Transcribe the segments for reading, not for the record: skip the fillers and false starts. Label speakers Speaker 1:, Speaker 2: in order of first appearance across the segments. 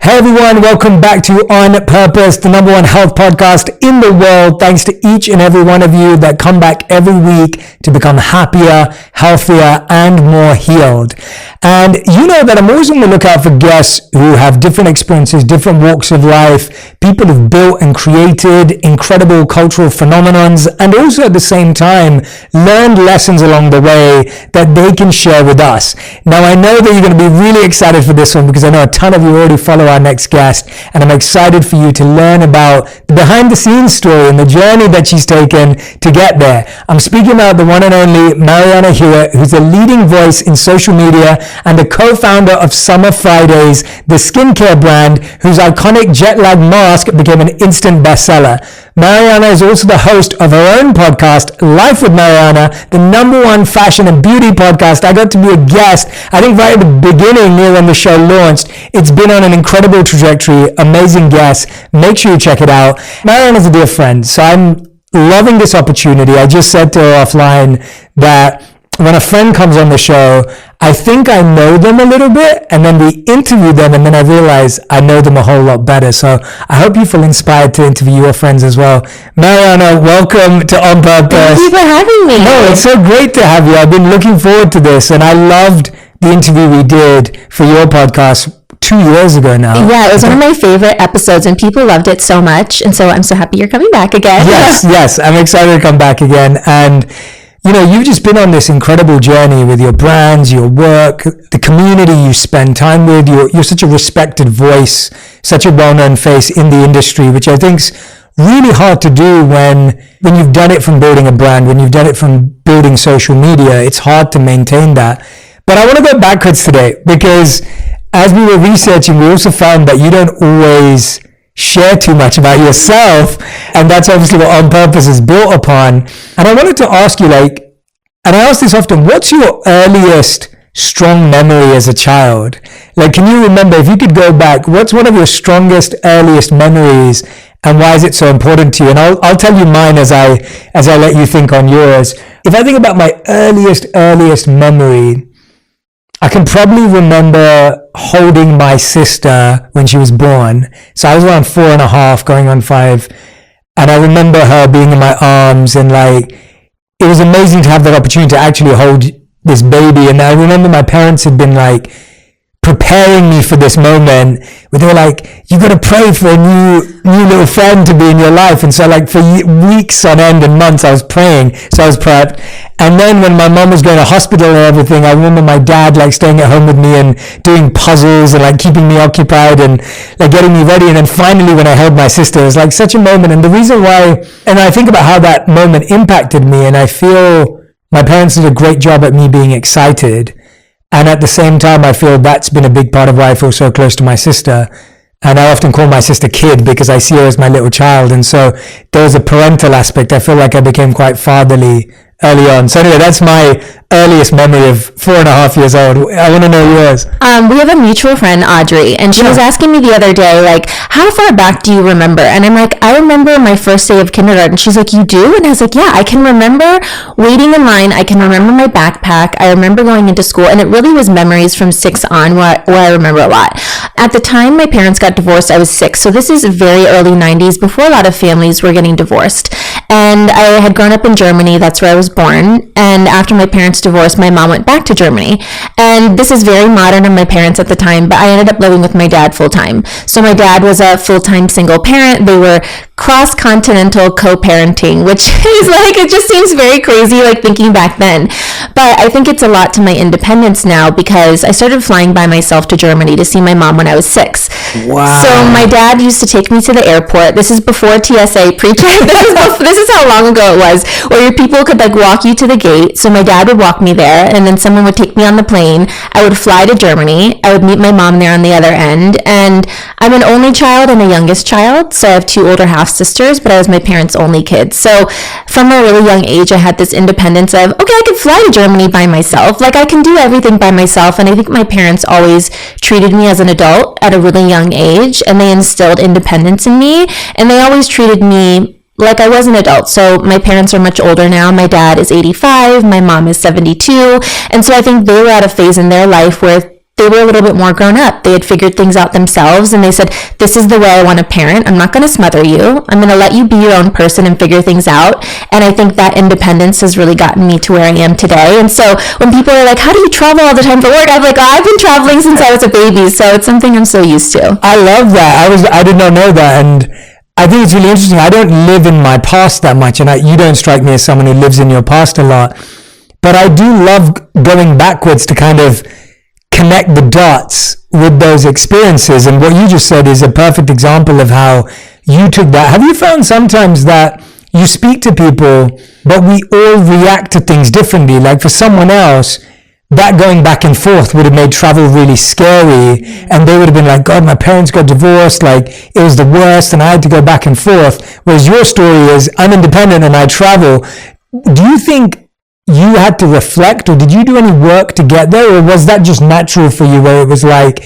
Speaker 1: Hey everyone, welcome back to On Purpose, the number one health podcast in the world. Thanks to each and every one of you that come back every week to become happier, healthier, and more healed. And you know that I'm always on the lookout for guests who have different experiences, different walks of life, people who've built and created incredible cultural phenomenons, and also at the same time, learned lessons along the way that they can share with us. Now, I know that you're going to be really excited for this one because I know a ton of you already follow our next guest, and I'm excited for you to learn about the behind the scenes story and the journey that she's taken to get there. I'm speaking about the one and only Marianna Hewitt, who's a leading voice in social media and the co-founder of Summer Fridays, the skincare brand whose iconic jet lag mask became an instant bestseller. Marianna is also the host of her own podcast, Life with Marianna, the number one fashion and beauty podcast. I got to be a guest, I think right at the beginning, near when the show launched. It's been on an incredible trajectory, amazing guests. Make sure you check it out. Marianna's a dear friend, so I'm loving this opportunity. I just said to her offline that when a friend comes on the show, I think I know them a little bit, and then we interview them, and then I realize I know them a whole lot better. So I hope you feel inspired to interview your friends as well. Marianna, welcome to On Purpose.
Speaker 2: Thank you for having me.
Speaker 1: No, it's so great to have you. I've been looking forward to this, and I loved the interview we did for your podcast 2 years ago now.
Speaker 2: Yeah, it was one of my favorite episodes, and people loved it so much, and so I'm so happy you're coming back again.
Speaker 1: Yes, I'm excited to come back again. And you know, you've just been on this incredible journey with your brands, your work, the community you spend time with. You're such a respected voice, such a well-known face in the industry, which I think's really hard to do when you've done it from building a brand, when you've done it from building social media. It's hard to maintain that. But I want to go backwards today because as we were researching, we also found that you don't always share too much about yourself, and that's obviously what On Purpose is built upon. And I wanted to ask you, and I ask this often, what's your earliest strong memory as a child? Can you remember, if you could go back, what's one of your strongest, earliest memories, and why is it so important to you? And I'll tell you mine as I let you think on yours. If I think about my earliest memory, I can probably remember holding my sister when she was born. So I was around 4.5, going on 5. And I remember her being in my arms, and it was amazing to have that opportunity to actually hold this baby. And I remember my parents had been preparing me for this moment, where they were like, you got to pray for a new little friend to be in your life. And so for weeks on end and months, I was praying. So I was prepped. And then when my mom was going to hospital and everything, I remember my dad staying at home with me and doing puzzles and keeping me occupied and getting me ready. And then finally when I held my sister, it was such a moment. And the reason why, and I think about how that moment impacted me, and I feel my parents did a great job at me being excited. And at the same time, I feel that's been a big part of why I feel so close to my sister. And I often call my sister Kid because I see her as my little child. And so there was a parental aspect. I feel like I became quite fatherly early on. So anyway, that's my earliest memory of 4.5 years old. I want to know yours.
Speaker 2: We have a mutual friend, Audrey, and she was asking me the other day, how far back do you remember? And I'm like, I remember my first day of kindergarten. She's like, you do? And I was like, yeah, I can remember waiting in line. I can remember my backpack. I remember going into school, and it really was memories from 6 on where I remember a lot. At the time my parents got divorced, I was 6. So this is very early 90s, before a lot of families were getting divorced. And I had grown up in Germany. That's where I was born. And after my parents divorced, my mom went back to Germany. And this is very modern on my parents at the time, but I ended up living with my dad full time. So my dad was a full-time single parent. They were cross-continental co-parenting, which is it just seems very crazy thinking back then. But I think it's a lot to my independence now, because I started flying by myself to Germany to see my mom when I was 6.
Speaker 1: Wow.
Speaker 2: So my dad used to take me to the airport. This is before TSA pre-check. This is how long ago it was, where your people could walk you to the gate. So my dad would walk me there, and then someone would take me on the plane. I would fly to Germany. I would meet my mom there on the other end. And I'm an only child and a youngest child, so I have 2 older half-sisters, but I was my parents' only kid. So from a really young age, I had this independence of, okay, I can fly to Germany by myself. I can do everything by myself. And I think my parents always treated me as an adult at a really young age, and they instilled independence in me. And they always treated me like I was an adult. So my parents are much older now. My dad is 85, my mom is 72. And so I think they were at a phase in their life where they were a little bit more grown up. They had figured things out themselves, and they said, this is the way I want to parent. I'm not going to smother you. I'm going to let you be your own person and figure things out. And I think that independence has really gotten me to where I am today. And so when people are like, how do you travel all the time for work? I'm like, I've been traveling since I was a baby. So it's something I'm so used to.
Speaker 1: I love that. I did not know that. And I think it's really interesting. I don't live in my past that much, and you don't strike me as someone who lives in your past a lot. But I do love going backwards to kind of connect the dots with those experiences. And what you just said is a perfect example of how you took that. Have you found sometimes that you speak to people, but we all react to things differently? Like for someone else, that going back and forth would have made travel really scary, and they would have been like, God, my parents got divorced, like it was the worst and I had to go back and forth. Whereas your story is, I'm independent and I travel. Do you think you had to reflect, or did you do any work to get there, or was that just natural for you, where it was like,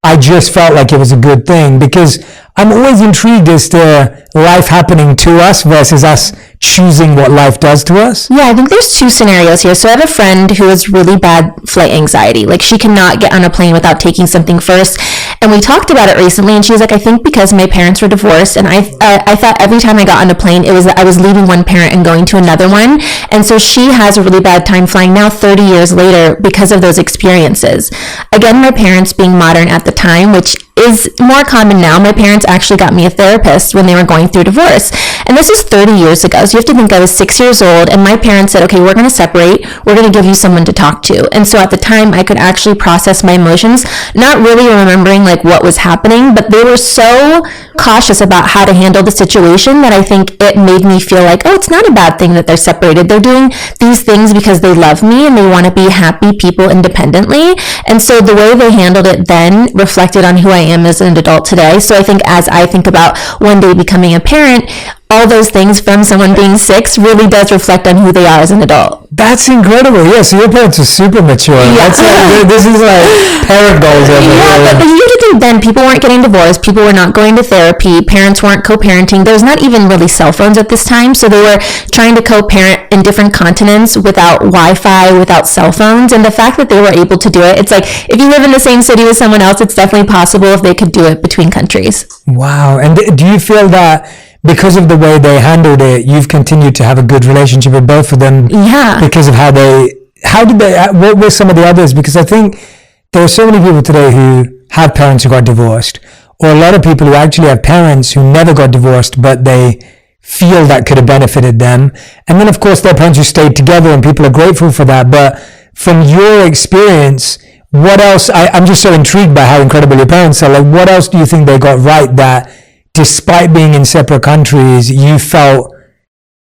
Speaker 1: I just felt like it was a good thing? Because I'm always intrigued as to life happening to us versus us choosing what life does to us.
Speaker 2: Yeah, I think there's two scenarios here. So I have a friend who has really bad flight anxiety. Like she cannot get on a plane without taking something first. And we talked about it recently, and she was like, I think because my parents were divorced, and I thought every time I got on a plane, it was that I was leaving one parent and going to another one. And so she has a really bad time flying now 30 years later because of those experiences. Again, my parents being modern at the time, which is more common now. My parents actually got me a therapist when they were going through divorce. And this is 30 years ago. So you have to think I was 6 years old, and my parents said, okay, we're going to separate. We're going to give you someone to talk to. And so at the time, I could actually process my emotions, not really remembering like what was happening, but they were so cautious about how to handle the situation that I think it made me feel like, oh, it's not a bad thing that they're separated. They're doing these things because they love me and they want to be happy people independently. And so the way they handled it then reflected on who I am as an adult today. So I think as I think about one day becoming a parent, all those things from someone being 6 really does reflect on who they are as an adult.
Speaker 1: That's incredible. Yeah, so your parents are super mature.
Speaker 2: Yeah.
Speaker 1: This is like parent goals over here.
Speaker 2: Yeah, but you have to think then people weren't getting divorced, people were not going to therapy, parents weren't co-parenting. There was not even really cell phones at this time, so they were trying to co-parent in different continents without Wi-Fi, without cell phones. And the fact that they were able to do it, it's like if you live in the same city with someone else, it's definitely possible if they could do it between countries.
Speaker 1: Wow. And do you feel that because of the way they handled it, you've continued to have a good relationship with both of them?
Speaker 2: Yeah.
Speaker 1: Because of what were some of the others? Because I think there are so many people today who have parents who got divorced, or a lot of people who actually have parents who never got divorced, but they feel that could have benefited them. And then of course there are parents who stayed together, and people are grateful for that. But from your experience, what else, I'm just so intrigued by how incredible your parents are. Like, what else do you think they got right that despite being in separate countries, you felt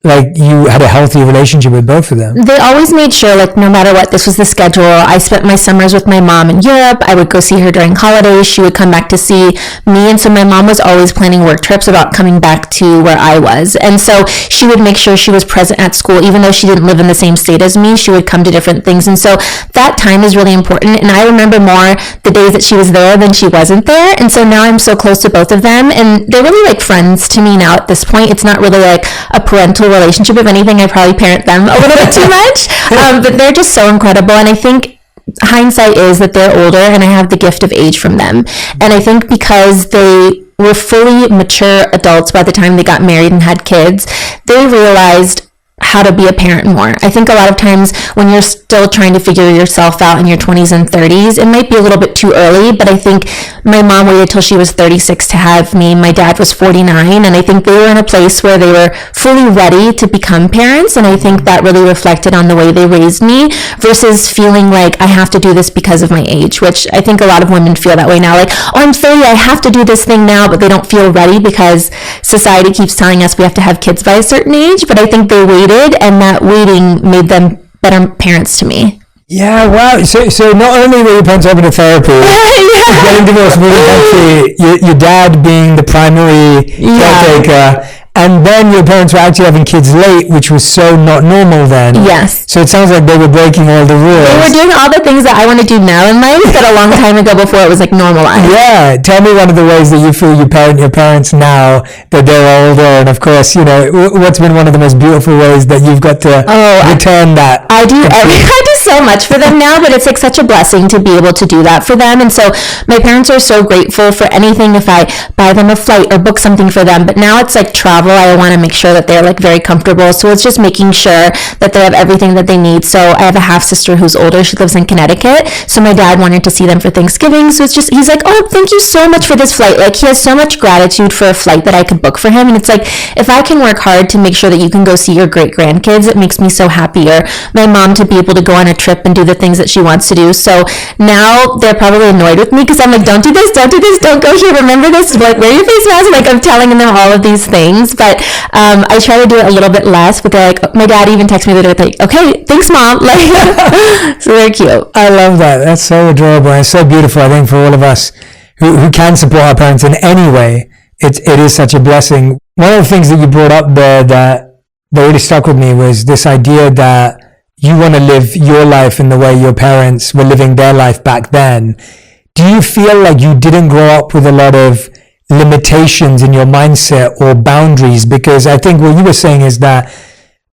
Speaker 1: like you had a healthy relationship with both of them?
Speaker 2: They always made sure, like, no matter what, this was the schedule. I spent my summers with my mom in Europe. I would go see her during holidays. She would come back to see me. And so my mom was always planning work trips about coming back to where I was. And so she would make sure she was present at school. Even though she didn't live in the same state as me, she would come to different things. And so that time is really important. And I remember more the days that she was there than she wasn't there. And so now I'm so close to both of them. And they're really like friends to me now at this point. It's not really like a parental relationship. If anything, I probably parent them a little bit too much, but they're just so incredible. And I think hindsight is that they're older, and I have the gift of age from them. And I think because they were fully mature adults by the time they got married and had kids, they realized how to be a parent more. I think a lot of times when you're still trying to figure yourself out in your 20s and 30s, it might be a little bit too early, but I think my mom waited till she was 36 to have me. My dad was 49, and I think they were in a place where they were fully ready to become parents, and I think that really reflected on the way they raised me versus feeling like I have to do this because of my age, which I think a lot of women feel that way now, like, oh, I'm 30, I have to do this thing now, but they don't feel ready because society keeps telling us we have to have kids by a certain age. But I think they waited, and that waiting made them better parents to me.
Speaker 1: Yeah, wow. So not only were your parents open to therapy, getting divorced, moving country, your dad being the primary caretaker, and then your parents were actually having kids late, which was so not normal then.
Speaker 2: Yes.
Speaker 1: So it sounds like they were breaking all the rules.
Speaker 2: They were doing all the things that I want to do now in life, but a long time ago before it was like normalized.
Speaker 1: Yeah. Tell me one of the ways that you feel you parent your parents now that they're older. And of course, you know, what's been one of the most beautiful ways that you've got to return that?
Speaker 2: I do so much for them now, but it's like such a blessing to be able to do that for them. And so my parents are so grateful for anything if I buy them a flight or book something for them. But now it's like travel. I want to make sure that they're like very comfortable. So it's just making sure that they have everything that they need. So I have a half sister who's older. She lives in Connecticut. So my dad wanted to see them for Thanksgiving. So it's just, he's like, oh, thank you so much for this flight. Like he has so much gratitude for a flight that I could book for him. And it's like, if I can work hard to make sure that you can go see your great grandkids, it makes me so happy. Or my mom to be able to go on a trip and do the things that she wants to do. So now they're probably annoyed with me because I'm like, don't do this, don't go here, remember this, like wear your face mask. Like I'm telling them all of these things, but I try to do it a little bit less. But they're like, my dad even texts me later like, okay, thanks mom. Like so they're cute.
Speaker 1: I love that. That's so adorable and so beautiful. I think for all of us who can support our parents in any way, it is such a blessing. One of the things that you brought up there that really stuck with me was this idea that you want to live your life in the way your parents were living their life back then. Do you feel like you didn't grow up with a lot of limitations in your mindset or boundaries? Because I think what you were saying is that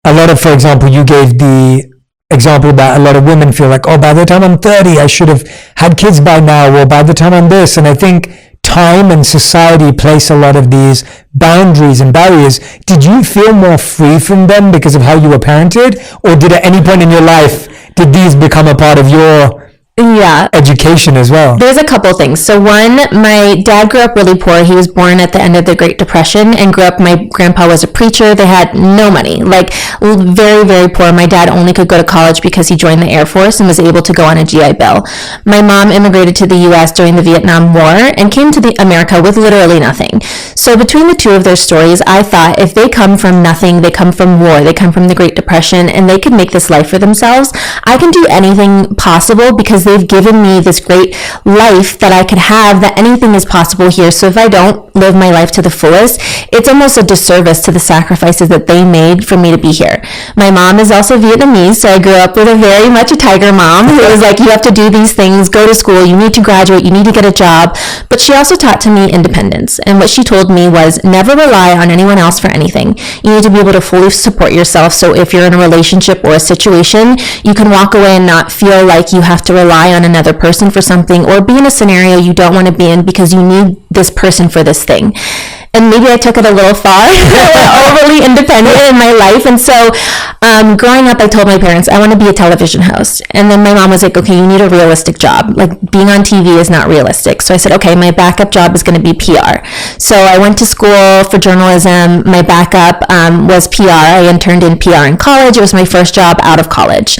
Speaker 1: a lot of, for example, you gave the example that a lot of women feel like, oh, by the time I'm 30, I should have had kids by now, or by the time I'm this. And I think time and society place a lot of these boundaries and barriers. Did you feel more free from them because of how you were parented? Or did at any point in your life, did these become a part of your education as well?
Speaker 2: There's a couple things. So one, my dad grew up really poor. He was born at the end of the Great Depression and grew up, my grandpa was a preacher. They had no money, like very, very poor. My dad only could go to college because he joined the Air Force and was able to go on a GI Bill. My mom immigrated to the US during the Vietnam War and came to America with literally nothing. So between the two of their stories, I thought if they come from nothing, they come from war, they come from the Great Depression, and they could make this life for themselves, I can do anything possible because they've given me this great life that I could have, that anything is possible here. So if I don't live my life to the fullest, it's almost a disservice to the sacrifices that they made for me to be here. My mom is also Vietnamese, so I grew up with a very much a tiger mom who was like, you have to do these things, go to school, you need to graduate, you need to get a job. But she also taught to me independence. And what she told me was never rely on anyone else for anything. You need to be able to fully support yourself. So if you're in a relationship or a situation, you can walk away and not feel like you have to rely on another person for something, or be in a scenario you don't want to be in because you need this person for this thing. And maybe I took it a little far, overly independent in my life. And so growing up, I told my parents, I want to be a television host. And then my mom was like, okay, you need a realistic job. Like being on TV is not realistic. So I said, okay, my backup job is going to be PR. So I went to school for journalism. My backup was PR. I interned in PR in college. It was my first job out of college.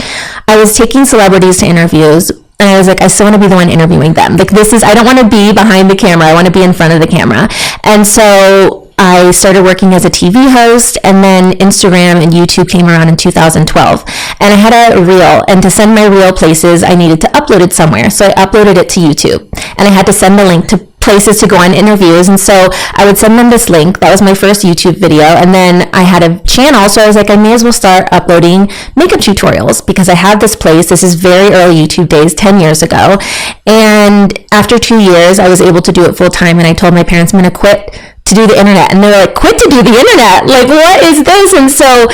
Speaker 2: I was taking celebrities to interviews. And I was like, I still want to be the one interviewing them. Like I don't want to be behind the camera. I want to be in front of the camera. And so I started working as a TV host, and then Instagram and YouTube came around in 2012. And I had a reel, and to send my reel places, I needed to upload it somewhere. So I uploaded it to YouTube, and I had to send the link to places to go on interviews. And so I would send them this link. That was my first YouTube video. And then I had a channel, so I was like, I may as well start uploading makeup tutorials because I have this place. This is very early YouTube days, 10 years ago. And after 2 years, I was able to do it full time. And I told my parents, I'm going to quit to do the internet. And they were like, quit to do the internet? Like, what is this? And so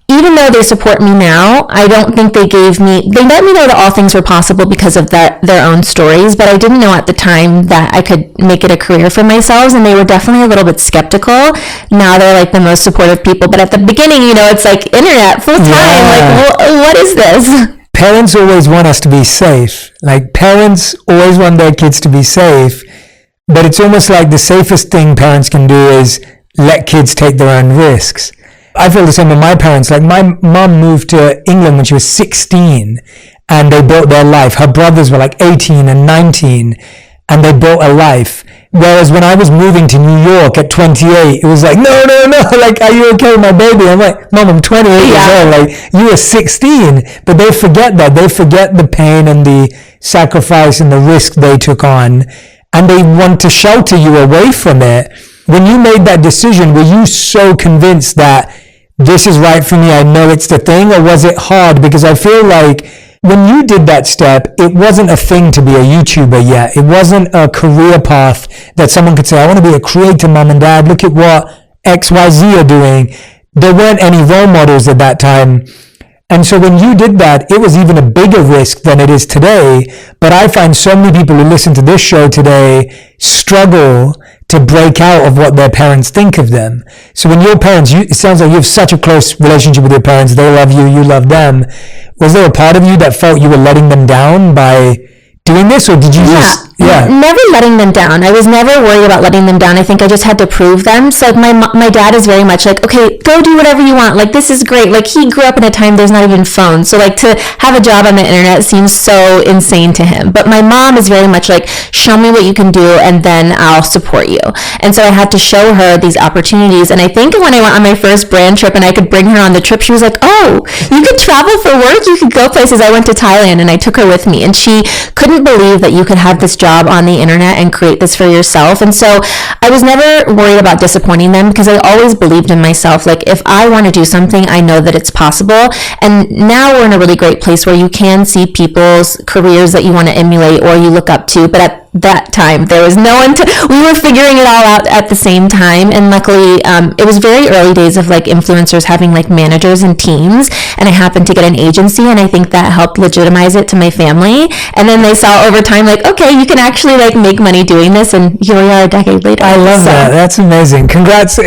Speaker 2: even though they support me now, I don't think they let me know that all things were possible because of their own stories, but I didn't know at the time that I could make it a career for myself, and they were definitely a little bit skeptical. Now they're like the most supportive people, but at the beginning, it's like internet full time, like what is this?
Speaker 1: Parents always want us to be safe. Like parents always want their kids to be safe, but it's almost like the safest thing parents can do is let kids take their own risks. I feel the same with my parents. Like my mom moved to England when she was 16 and they built their life. Her brothers were like 18 and 19 and they built a life. Whereas when I was moving to New York at 28, it was like, no, like, are you okay with my baby? I'm like, Mom, I'm 28 years old. Like, you were 16. But they forget that. They forget the pain and the sacrifice and the risk they took on. And they want to shelter you away from it. When you made that decision, were you so convinced that this is right for me, I know it's the thing, or was it hard? Because I feel like when you did that step, it wasn't a thing to be a YouTuber yet. It wasn't a career path that someone could say, I want to be a creator, Mom and Dad, look at what XYZ are doing. There weren't any role models at that time. And so when you did that, it was even a bigger risk than it is today. But I find so many people who listen to this show today struggle to break out of what their parents think of them. So when your parents, it sounds like you have such a close relationship with your parents. They love you, you love them. Was there a part of you that felt you were letting them down by doing this, or did you
Speaker 2: never letting them down? I was never worried about letting them down. I think I just had to prove them. So like my dad is very much like, okay, go do whatever you want, like this is great. Like he grew up in a time there's not even phones, so like to have a job on the internet seems so insane to him. But my mom is very much like, show me what you can do and then I'll support you. And so I had to show her these opportunities. And I think when I went on my first brand trip and I could bring her on the trip, she was like, oh, you could travel for work, you could go places. I went to Thailand and I took her with me, and she couldn't believe that you could have this job on the internet and create this for yourself. And so I was never worried about disappointing them, because I always believed in myself. Like if I want to do something, I know that it's possible. And now we're in a really great place where you can see people's careers that you want to emulate or you look up to. But at that time, there was no one we were figuring it all out at the same time. And luckily, it was very early days of like influencers having like managers and teams. And I happened to get an agency, and I think that helped legitimize it to my family. And then they saw over time, like, okay, you can actually like make money doing this. And here we are a decade later.
Speaker 1: I love that. That's amazing. Congrats on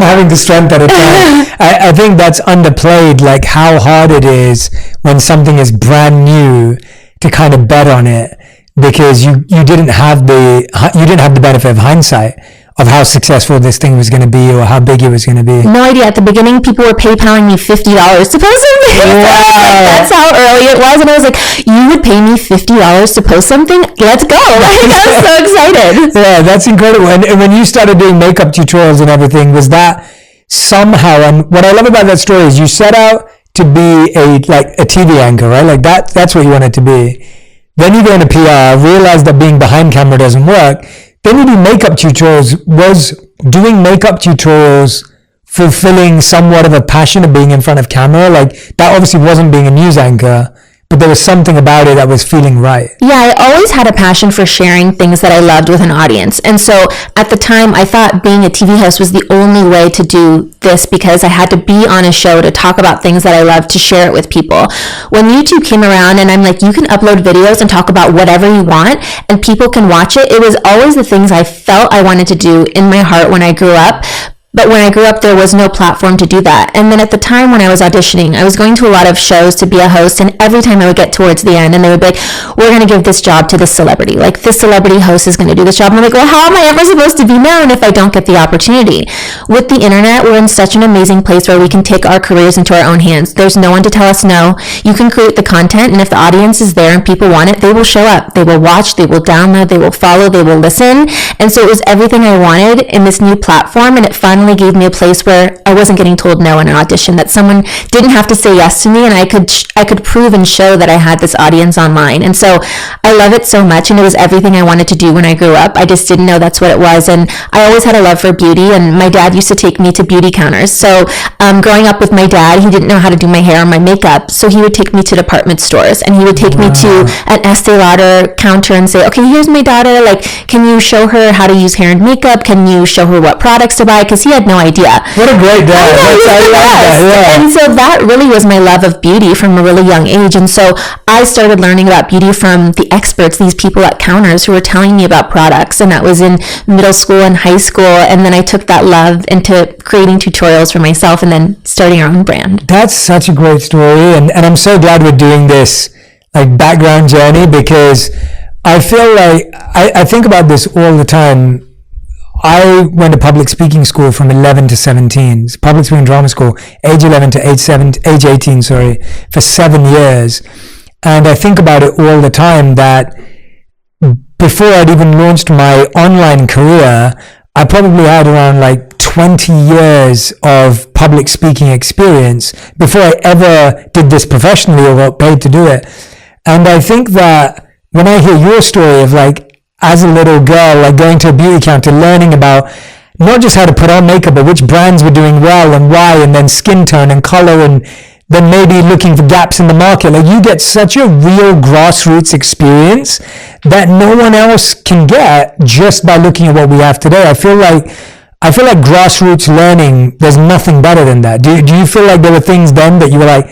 Speaker 1: having the strength at a time. I think that's underplayed, like how hard it is when something is brand new to kind of bet on it, because you didn't have the benefit of hindsight of how successful this thing was going to be or how big it was going to be.
Speaker 2: No idea. At the beginning, people were PayPaling me $50 to post something. Wow. That's how early it was. And I was like, you would pay me $50 to post something? Let's go. Like, I was so excited.
Speaker 1: Yeah, that's incredible. And when you started doing makeup tutorials and everything, was that somehow, and what I love about that story is you set out to be a TV anchor, right? Like that's what you wanted to be. Then you go into PR, realize that being behind camera doesn't work. Then you do makeup tutorials. Was doing makeup tutorials fulfilling somewhat of a passion of being in front of camera? Like that obviously wasn't being a news anchor, but there was something about it that was feeling right.
Speaker 2: Yeah, I always had a passion for sharing things that I loved with an audience. And so at the time, I thought being a TV host was the only way to do this, because I had to be on a show to talk about things that I loved, to share it with people. When YouTube came around and I'm like, you can upload videos and talk about whatever you want and people can watch it, it was always the things I felt I wanted to do in my heart when I grew up. But when I grew up, there was no platform to do that. And then at the time when I was auditioning, I was going to a lot of shows to be a host, and every time I would get towards the end and they would be like, we're going to give this job to this celebrity. Like, this celebrity host is going to do this job. And I'm like, well, how am I ever supposed to be known if I don't get the opportunity? With the internet, we're in such an amazing place where we can take our careers into our own hands. There's no one to tell us no. You can create the content, and if the audience is there and people want it, they will show up. They will watch, they will download, they will follow, they will listen. And so it was everything I wanted in this new platform, and it finally gave me a place where I wasn't getting told no in an audition, that someone didn't have to say yes to me, and I could prove and show that I had this audience online. And so I love it so much, and it was everything I wanted to do when I grew up. I just didn't know that's what it was. And I always had a love for beauty, and my dad used to take me to beauty counters. So growing up with my dad, he didn't know how to do my hair or my makeup, so he would take me to department stores, and he would take me to an Estee Lauder counter and say, okay, here's my daughter, like, can you show her how to use hair and makeup? Can you show her what products to buy? Because he had no idea.
Speaker 1: What a great dad. I love that. Yeah.
Speaker 2: And so that really was my love of beauty from a really young age. And so I started learning about beauty from the experts, these people at counters who were telling me about products. And that was in middle school and high school. And then I took that love into creating tutorials for myself and then starting our own brand.
Speaker 1: That's such a great story. And I'm so glad we're doing this like background journey, because I feel like I think about this all the time. I went to public speaking school from 11 to 17, public speaking drama school, age 11 to age 18, for 7 years. And I think about it all the time that before I'd even launched my online career, I probably had around like 20 years of public speaking experience before I ever did this professionally or got paid to do it. And I think that when I hear your story of like, as a little girl, like going to a beauty counter, learning about not just how to put on makeup, but which brands were doing well and why, and then skin tone and color, and then maybe looking for gaps in the market. Like you get such a real grassroots experience that no one else can get just by looking at what we have today. I feel like grassroots learning, there's nothing better than that. Do you feel like there were things then that you were like,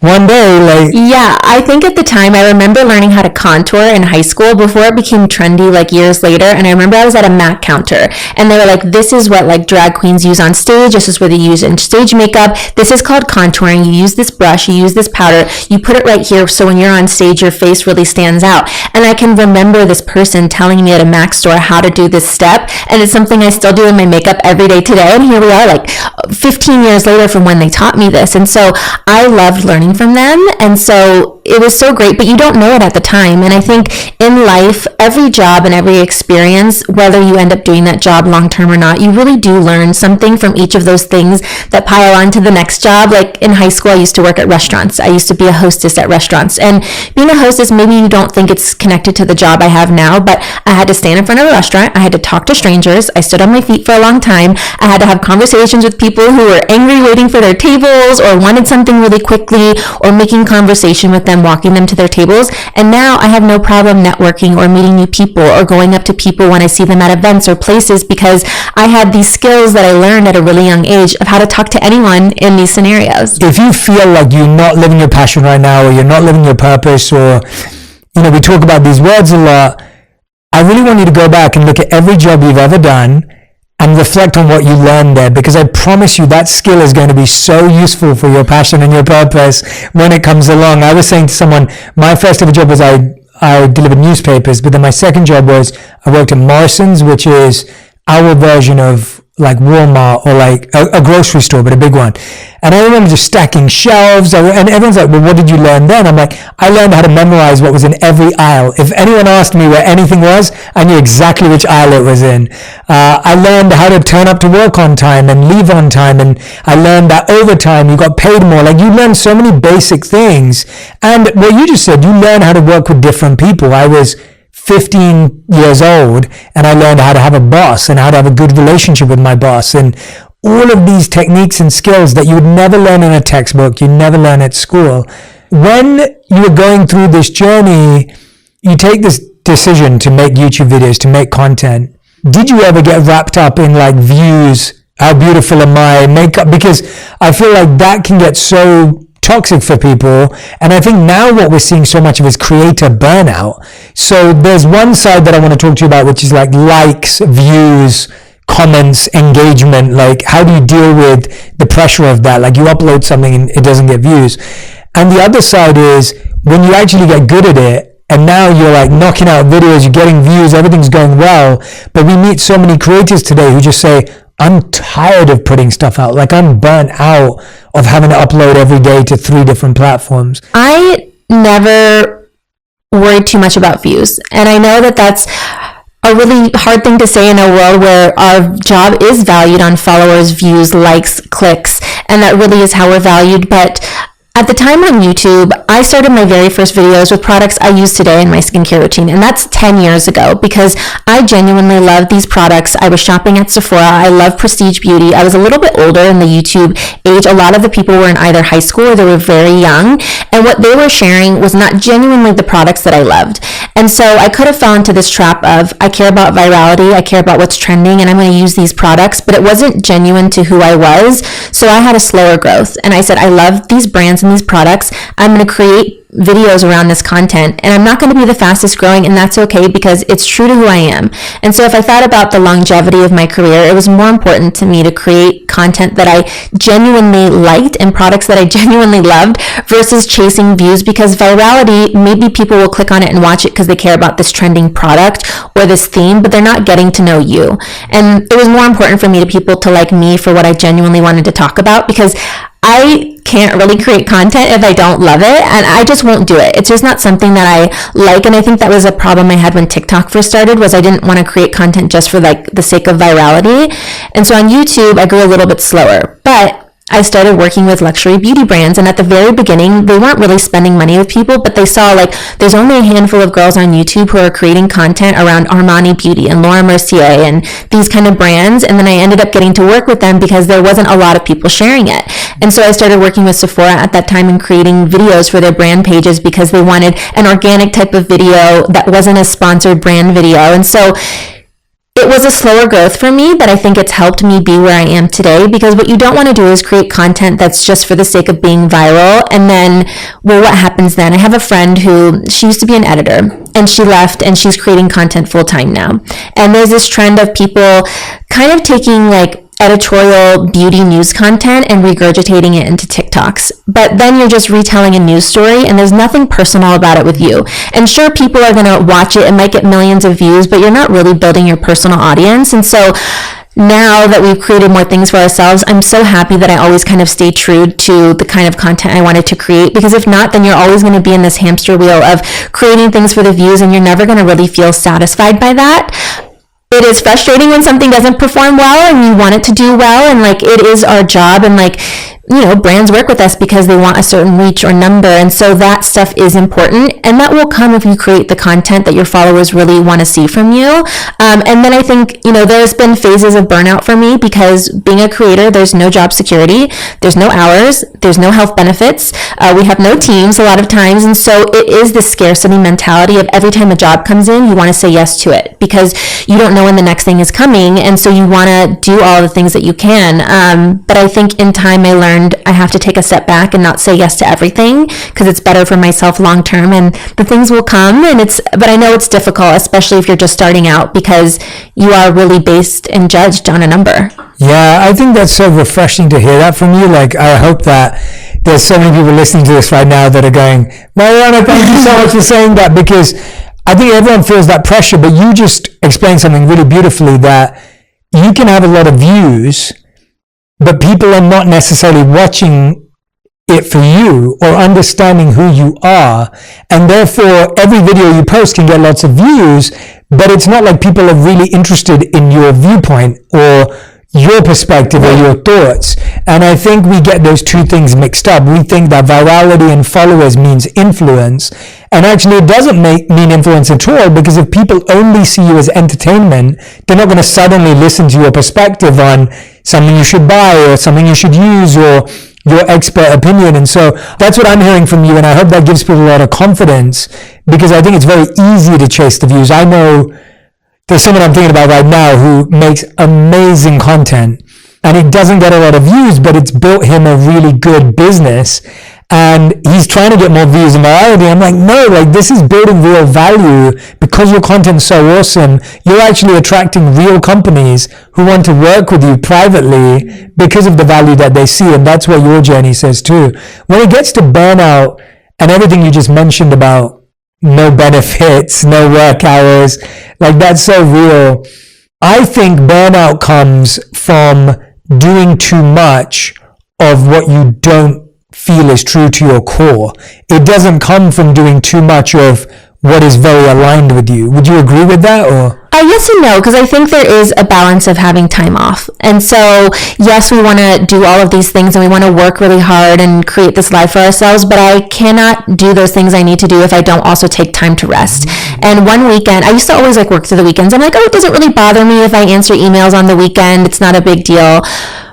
Speaker 1: one day, like...
Speaker 2: Yeah, I think at the time, I remember learning how to contour in high school before it became trendy like years later. And I remember I was at a MAC counter and they were like, this is what like drag queens use on stage. This is what they use in stage makeup. This is called contouring. You use this brush, you use this powder, you put it right here. So when you're on stage, your face really stands out. And I can remember this person telling me at a MAC store how to do this step. And it's something I still do in my makeup every day today. And here we are like 15 years later from when they taught me this. And so I loved learning from them. And so it was so great, but you don't know it at the time. And I think in life, every job and every experience, whether you end up doing that job long term or not, you really do learn something from each of those things that pile on to the next job. Like in high school, I used to work at restaurants. I used to be a hostess at restaurants. And being a hostess, maybe you don't think it's connected to the job I have now, but I had to stand in front of a restaurant. I had to talk to strangers. I stood on my feet for a long time. I had to have conversations with people who were angry waiting for their tables or wanted something really quickly, or making conversation with them, walking them to their tables. And now I have no problem networking or meeting new people or going up to people when I see them at events or places, because I had these skills that I learned at a really young age of how to talk to anyone in these scenarios.
Speaker 1: If you feel like you're not living your passion right now, or you're not living your purpose, or, you know, we talk about these words a lot, I really want you to go back and look at every job you've ever done and reflect on what you learned there, because I promise you that skill is going to be so useful for your passion and your purpose when it comes along. I was saying to someone, my first ever job was I delivered newspapers, but then my second job was I worked at Morrison's, which is our version of like Walmart or like a grocery store, but a big one. And I remember just stacking shelves, and everyone's like, well, what did you learn then? I'm like, I learned how to memorize what was in every aisle. If anyone asked me where anything was, I knew exactly which aisle it was in. I learned how to turn up to work on time and leave on time, and I learned that overtime you got paid more. Like, you learn so many basic things. And what you just said, you learn how to work with different people. I was 15 years old and I learned how to have a boss and how to have a good relationship with my boss, and all of these techniques and skills that you would never learn in a textbook, you never learn at school. When you were going through this journey, you take this decision to make YouTube videos, to make content. Did you ever get wrapped up in like views? How beautiful am I? Makeup? Because I feel like that can get so toxic for people. And I think now what we're seeing so much of is creator burnout. So there's one side that I want to talk to you about, which is like likes, views, comments, engagement. Like, how do you deal with the pressure of that? Like, you upload something and it doesn't get views. And the other side is when you actually get good at it, and now you're like knocking out videos, you're getting views, everything's going well. But we meet so many creators today who just say, I'm tired of putting stuff out. Like, I'm burnt out of having to upload every day to 3 different platforms.
Speaker 2: I never worried too much about views. And I know that that's a really hard thing to say in a world where our job is valued on followers, views, likes, clicks, and that really is how we're valued. But at the time on YouTube, I started my very first videos with products I use today in my skincare routine, and that's 10 years ago, because I genuinely love these products. I was shopping at Sephora. I love prestige beauty. I was a little bit older in the YouTube age. A lot of the people were in either high school or they were very young, and what they were sharing was not genuinely the products that I loved. And so I could have fallen into this trap of, I care about virality, I care about what's trending, and I'm going to use these products, but it wasn't genuine to who I was. So I had a slower growth, and I said, I love these brands and these products. I'm going to create videos around this content, and I'm not going to be the fastest growing, and that's okay, because it's true to who I am. And so if I thought about the longevity of my career, it was more important to me to create content that I genuinely liked and products that I genuinely loved versus chasing views, because virality, maybe people will click on it and watch it because they care about this trending product or this theme, but they're not getting to know you. And it was more important for me to people to like me for what I genuinely wanted to talk about, because I can't really create content if I don't love it, and I just won't do it. It's just not something that I like, and I think that was a problem I had when TikTok first started, was I didn't want to create content just for like the sake of virality. And so on YouTube, I grew a little bit slower, but I started working with luxury beauty brands, and at the very beginning, they weren't really spending money with people, but they saw like there's only a handful of girls on YouTube who are creating content around Armani Beauty and Laura Mercier and these kind of brands, and then I ended up getting to work with them because there wasn't a lot of people sharing it. And so I started working with Sephora at that time and creating videos for their brand pages because they wanted an organic type of video that wasn't a sponsored brand video. And so it was a slower growth for me, but I think it's helped me be where I am today, because what you don't want to do is create content that's just for the sake of being viral. And then, well, what happens then? I have a friend who, she used to be an editor and she left and she's creating content full time now. And there's this trend of people kind of taking like editorial beauty news content and regurgitating it into TikToks. But then you're just retelling a news story and there's nothing personal about it with you. And sure, people are going to watch it. It might get millions of views, but you're not really building your personal audience. And so now that we've created more things for ourselves, I'm so happy that I always kind of stay true to the kind of content I wanted to create, because if not, then you're always going to be in this hamster wheel of creating things for the views and you're never going to really feel satisfied by that. It is frustrating when something doesn't perform well and you want it to do well, and like, it is our job, and like, you know, brands work with us because they want a certain reach or number, and so that stuff is important, and that will come if you create the content that your followers really want to see from you. And then I think, you know, there's been phases of burnout for me, because being a creator, there's no job security, there's no hours, there's no health benefits, we have no teams a lot of times, and so it is the scarcity mentality of every time a job comes in, you want to say yes to it, because you don't know when the next thing is coming, and so you want to do all the things that you can. But I think in time I learned I have to take a step back and not say yes to everything, because it's better for myself long term, and the things will come. But I know it's difficult, especially if you're just starting out, because you are really based and judged on a number.
Speaker 1: Yeah, I think that's so refreshing to hear that from you. Like, I hope that there's so many people listening to this right now that are going, Marianna, thank you so much for saying that, because I think everyone feels that pressure, but you just explained something really beautifully, that you can have a lot of views, but people are not necessarily watching it for you or understanding who you are. And therefore, every video you post can get lots of views, but it's not like people are really interested in your viewpoint or your perspective or your thoughts. And I think we get those two things mixed up. We think that virality and followers means influence, and actually it doesn't mean influence at all, because if people only see you as entertainment, they're not going to suddenly listen to your perspective on something you should buy or something you should use or your expert opinion. And so that's what I'm hearing from you, and I hope that gives people a lot of confidence, because I think it's very easy to chase the views. I know there's someone I'm thinking about right now who makes amazing content, and it doesn't get a lot of views, but it's built him a really good business, and he's trying to get more views and virality. I'm like, no, like, this is building real value. Because your content's so awesome, you're actually attracting real companies who want to work with you privately because of the value that they see. And that's what your journey says too. When it gets to burnout and everything you just mentioned about no benefits, no work hours, like, that's so real. I think burnout comes from doing too much of what you don't feel is true to your core. It doesn't come from doing too much of what is very aligned with you. Would you agree with that? Or
Speaker 2: Yes and no, because I think there is a balance of having time off. And so, yes, we want to do all of these things and we want to work really hard and create this life for ourselves, but I cannot do those things I need to do if I don't also take time to rest. And one weekend, I used to always like work through the weekends. I'm like, oh, it doesn't really bother me if I answer emails on the weekend. It's not a big deal.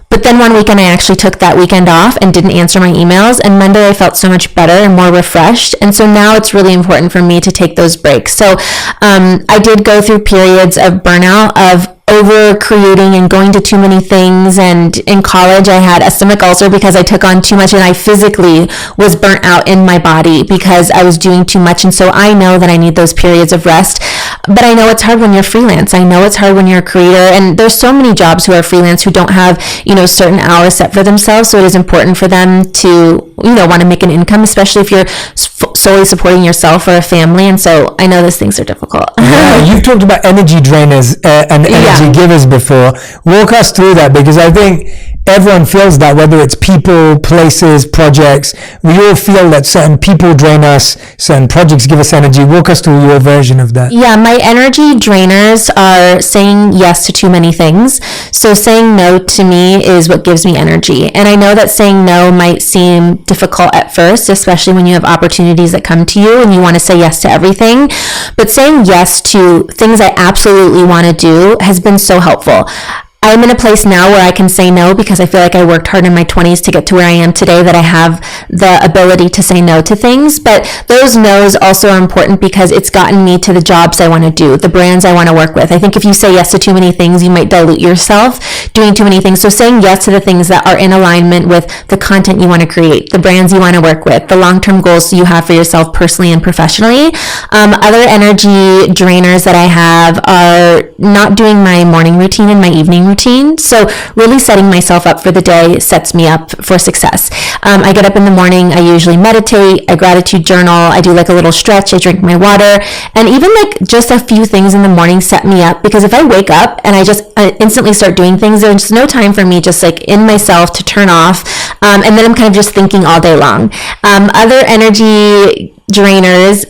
Speaker 2: But then one weekend I actually took that weekend off and didn't answer my emails, and Monday I felt so much better and more refreshed. And so now it's really important for me to take those breaks. So I did go through periods of burnout, of over creating and going to too many things. And in college I had a stomach ulcer because I took on too much, and I physically was burnt out in my body because I was doing too much. And so I know that I need those periods of rest. But I know it's hard when you're freelance. I know it's hard when you're a creator, and there's so many jobs who are freelance who don't have, certain hours set for themselves. So it is important for them to, want to make an income, especially if you're solely supporting yourself or a family. And so I know those things are difficult.
Speaker 1: Yeah, you've talked about energy drainers and energy givers before. Walk us through that, because I think everyone feels that, whether it's people, places, projects. We all feel that certain people drain us, certain projects give us energy. Walk us through your version of that.
Speaker 2: Yeah, my energy drainers are saying yes to too many things. So saying no to me is what gives me energy. And I know that saying no might seem difficult at first, especially when you have opportunities that come to you and you want to say yes to everything. But saying yes to things I absolutely want to do has been so helpful. I'm in a place now where I can say no because I feel like I worked hard in my 20s to get to where I am today, that I have the ability to say no to things. But those no's also are important because it's gotten me to the jobs I want to do, the brands I want to work with. I think if you say yes to too many things, you might dilute yourself doing too many things. So saying yes to the things that are in alignment with the content you want to create, the brands you want to work with, the long-term goals you have for yourself personally and professionally. Other energy drainers that I have are not doing my morning routine and my evening routine. So really setting myself up for the day sets me up for success. I get up in the morning, I usually meditate, I gratitude journal, I do like a little stretch, I drink my water, and even like just a few things in the morning set me up, because if I wake up and I just instantly start doing things, there's no time for me just like in myself to turn off, and then I'm kind of just thinking all day long. Other energy drainers,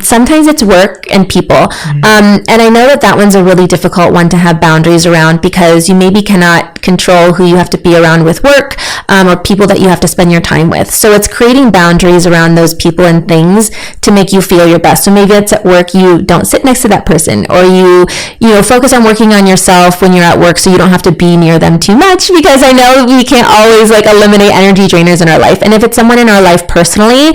Speaker 2: sometimes it's work and people, and I know that one's a really difficult one to have boundaries around, because you maybe cannot control who you have to be around with work, or people that you have to spend your time with. So it's creating boundaries around those people and things to make you feel your best. So maybe it's at work, you don't sit next to that person, or you focus on working on yourself when you're at work so you don't have to be near them too much, because I know we can't always like eliminate energy drainers in our life. And if it's someone in our life personally,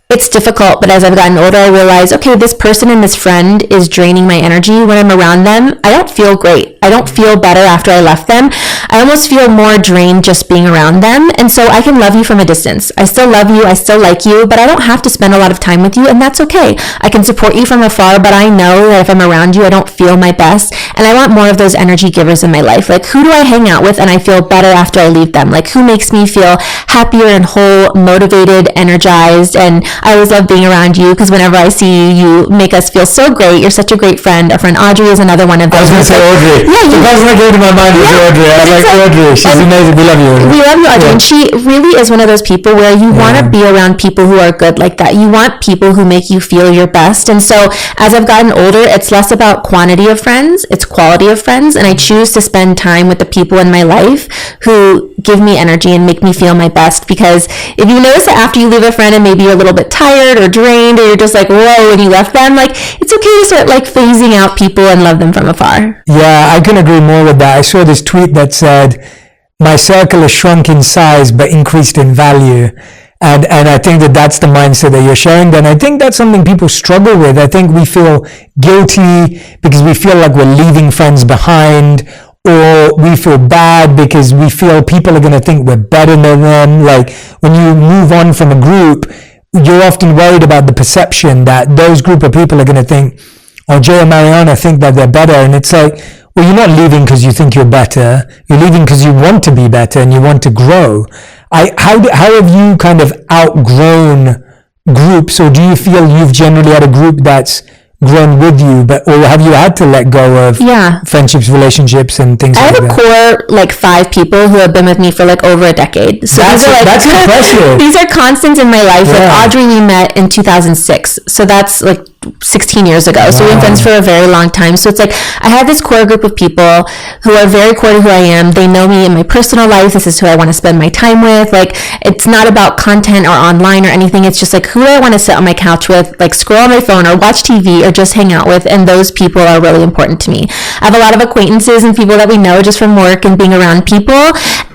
Speaker 2: it's difficult, but as I've gotten older, I realize, okay, this person and this friend is draining my energy. When I'm around them, I don't feel great. I don't feel better after I left them. I almost feel more drained just being around them. And so I can love you from a distance. I still love you. I still like you, but I don't have to spend a lot of time with you, and that's okay. I can support you from afar, but I know that if I'm around you, I don't feel my best. And I want more of those energy givers in my life. Like, who do I hang out with and I feel better after I leave them? Like, who makes me feel happier and whole, motivated, energized? And I always love being around you, because whenever I see you, you make us feel so great. You're such a great friend. Our friend Audrey is another one of those.
Speaker 1: I was going to say Audrey. Yeah, the person that came to my mind was Audrey. I was like, Audrey, she's amazing. We love you, Audrey.
Speaker 2: We love you, Audrey. Yeah. And she really is one of those people where you want to be around people who are good like that. You want people who make you feel your best. And so as I've gotten older, it's less about quantity of friends, it's quality of friends. And I choose to spend time with the people in my life who give me energy and make me feel my best. Because if you notice that after you leave a friend and maybe you're a little bit tired or drained, or you're just like, whoa, when you left them, like, it's okay to start like phasing out people and love them from afar.
Speaker 1: Yeah, I can agree more with that. I saw this tweet that said, my circle has shrunk in size but increased in value. And I think that that's the mindset that you're sharing. And I think that's something people struggle with. I think we feel guilty because we feel like we're leaving friends behind, or we feel bad because we feel people are going to think we're better than them. Like, when you move on from a group, you're often worried about the perception that those group of people are going to think, oh, Jay and Marianna think that they're better. And it's like, well, you're not leaving because you think you're better. You're leaving because you want to be better and you want to grow. How have you kind of outgrown groups, or do you feel you've generally had a group that's grown with you, or have you had to let go of friendships, relationships, and things like that?
Speaker 2: I have a core, like 5 people who have been with me for like over a decade. So that's
Speaker 1: impressive.
Speaker 2: These are constants in my life. Yeah. Like Audrey, we met in 2006. So that's like 16 years ago. Wow. So we've been friends for a very long time. So it's like, I have this core group of people who are very core to who I am. They know me in my personal life. This is who I want to spend my time with. Like, it's not about content or online or anything. It's just like, who do I want to sit on my couch with, like scroll on my phone or watch TV or just hang out with. And those people are really important to me. I have a lot of acquaintances and people that we know just from work and being around people.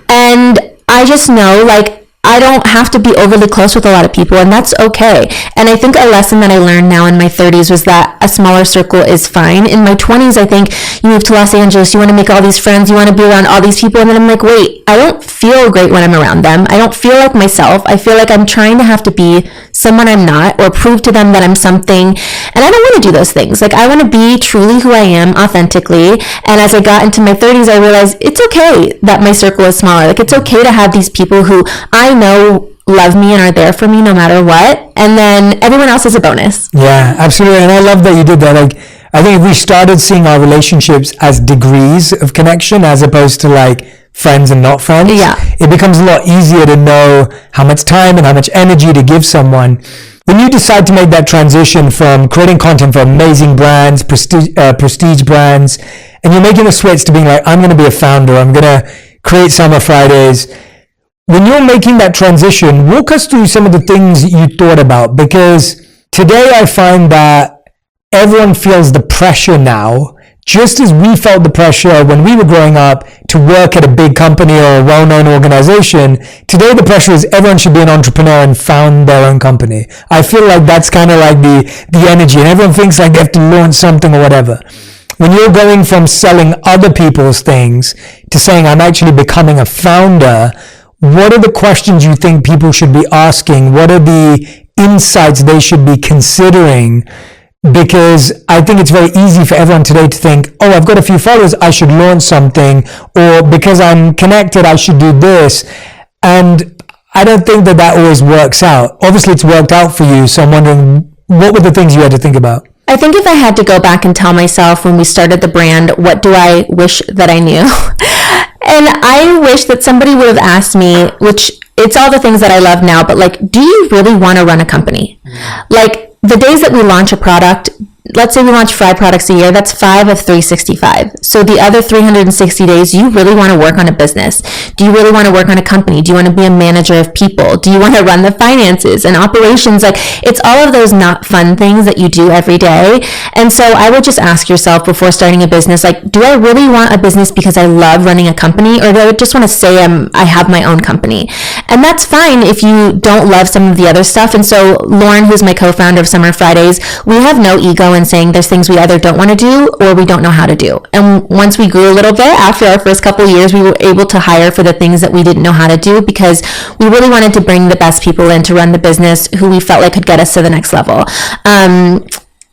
Speaker 2: And I just know, like, I don't have to be overly close with a lot of people, and that's okay. And I think a lesson that I learned now in my 30s was that a smaller circle is fine. In my 20s, I think you move to Los Angeles, you want to make all these friends, you want to be around all these people, and then I'm like, wait, I don't feel great when I'm around them. I don't feel like myself. I feel like I'm trying to have to be someone I'm not, or prove to them that I'm something, and I don't want to do those things. Like, I want to be truly who I am, authentically. And as I got into my 30s, I realized it's okay that my circle is smaller. Like, it's okay to have these people who I know love me and are there for me no matter what, and then everyone else is a bonus.
Speaker 1: Yeah, absolutely. And I love that you did that. Like, I think if we started seeing our relationships as degrees of connection as opposed to like friends and not friends, it becomes a lot easier to know how much time and how much energy to give someone. When you decide to make that transition from creating content for amazing brands, prestige brands, and you're making the switch to being like, I'm going to be a founder, I'm going to create Summer Fridays. When you're making that transition, walk us through some of the things you thought about, because today I find that everyone feels the pressure now just as we felt the pressure when we were growing up to work at a big company or a well-known organization, today the pressure is everyone should be an entrepreneur and found their own company. I feel like that's kind of like the energy, and everyone thinks like they have to launch something or whatever. When you're going from selling other people's things to saying I'm actually becoming a founder, what are the questions you think people should be asking? What are the insights they should be considering? Because I think it's very easy for everyone today to think, oh, I've got a few followers, I should launch something, or because I'm connected, I should do this. And I don't think that always works out. Obviously, it's worked out for you, so I'm wondering, what were the things you had to think about?
Speaker 2: I think if I had to go back and tell myself when we started the brand, what do I wish that I knew? And I wish that somebody would have asked me, which it's all the things that I love now, but like, do you really want to run a company? Like, the days that we launch a product, let's say we launch 5 products a year, that's 5 of 365. So the other 360 days, you really want to work on a business. Do you really want to work on a company? Do you want to be a manager of people? Do you want to run the finances and operations? Like, it's all of those not fun things that you do every day. And so I would just ask yourself before starting a business, like, do I really want a business because I love running a company, or do I just want to say I have my own company? And that's fine if you don't love some of the other stuff. And so Lauren, who's my co-founder of Summer Fridays, we have no ego in saying there's things we either don't want to do or we don't know how to do. And once we grew a little bit, after our first couple of years, we were able to hire for the things that we didn't know how to do, because we really wanted to bring the best people in to run the business who we felt like could get us to the next level.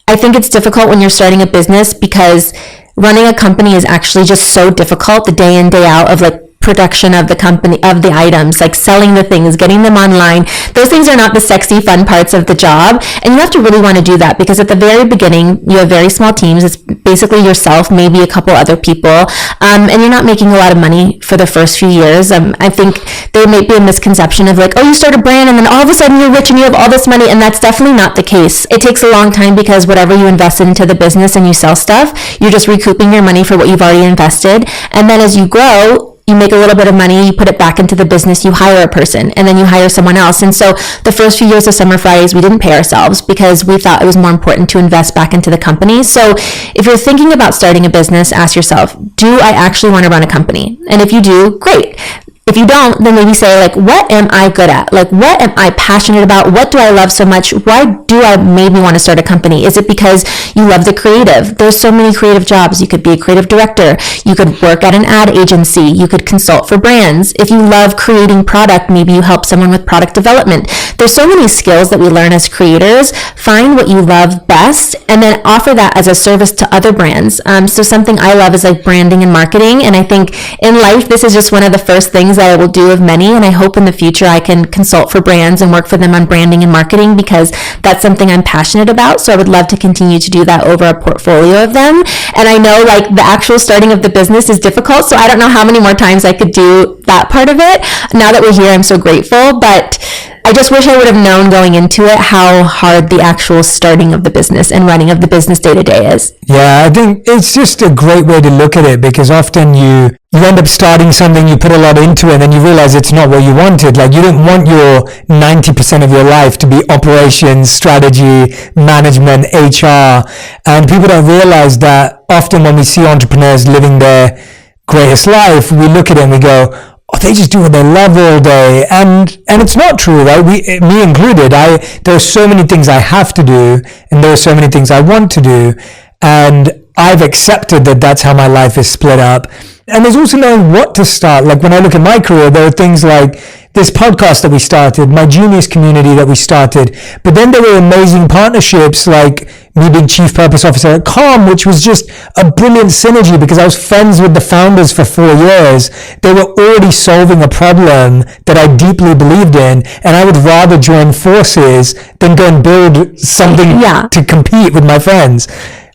Speaker 2: I think it's difficult when you're starting a business because running a company is actually just so difficult, the day in, day out of like production of the company, of the items, like selling the things, getting them online. Those things are not the sexy, fun parts of the job. And you have to really want to do that, because at the very beginning, you have very small teams. It's basically yourself, maybe a couple other people. And you're not making a lot of money for the first few years. I think there may be a misconception of like, oh, you start a brand and then all of a sudden you're rich and you have all this money. And that's definitely not the case. It takes a long time, because whatever you invested into the business and you sell stuff, you're just recouping your money for what you've already invested. And then as you grow, you make a little bit of money, you put it back into the business, you hire a person, and then you hire someone else. And so the first few years of Summer Fridays, we didn't pay ourselves because we thought it was more important to invest back into the company. So if you're thinking about starting a business, ask yourself, do I actually want to run a company? And if you do, great. If you don't, then maybe say, like, what am I good at? Like, what am I passionate about? What do I love so much? Why do I maybe want to start a company? Is it because you love the creative? There's so many creative jobs. You could be a creative director. You could work at an ad agency. You could consult for brands. If you love creating product, maybe you help someone with product development. There's so many skills that we learn as creators. Find what you love best and then offer that as a service to other brands. So something I love is like branding and marketing. And I think in life, this is just one of the first things that I will do of many, and I hope in the future I can consult for brands and work for them on branding and marketing, because that's something I'm passionate about. So I would love to continue to do that over a portfolio of them. And I know like the actual starting of the business is difficult, so I don't know how many more times I could do that part of it. Now that we're here, I'm so grateful, but I just wish I would have known going into it how hard the actual starting of the business and running of the business day to day is.
Speaker 1: Yeah, I think it's just a great way to look at it, because often you end up starting something, you put a lot into it, and then you realize it's not what you wanted. Like, you didn't want your 90% of your life to be operations, strategy, management, HR. And people don't realize that often when we see entrepreneurs living their greatest life, we look at it and we go, oh, they just do what they love all day. And it's not true, right? Me included. There are so many things I have to do, and there are so many things I want to do. And I've accepted that that's how my life is split up. And there's also knowing what to start. Like, when I look at my career, there are things like this podcast that we started, my Genius community that we started. But then there were amazing partnerships like me being Chief Purpose Officer at Calm, which was just a brilliant synergy because I was friends with the founders for 4 years. They were already solving a problem that I deeply believed in, and I would rather join forces than go and build something to compete with my friends.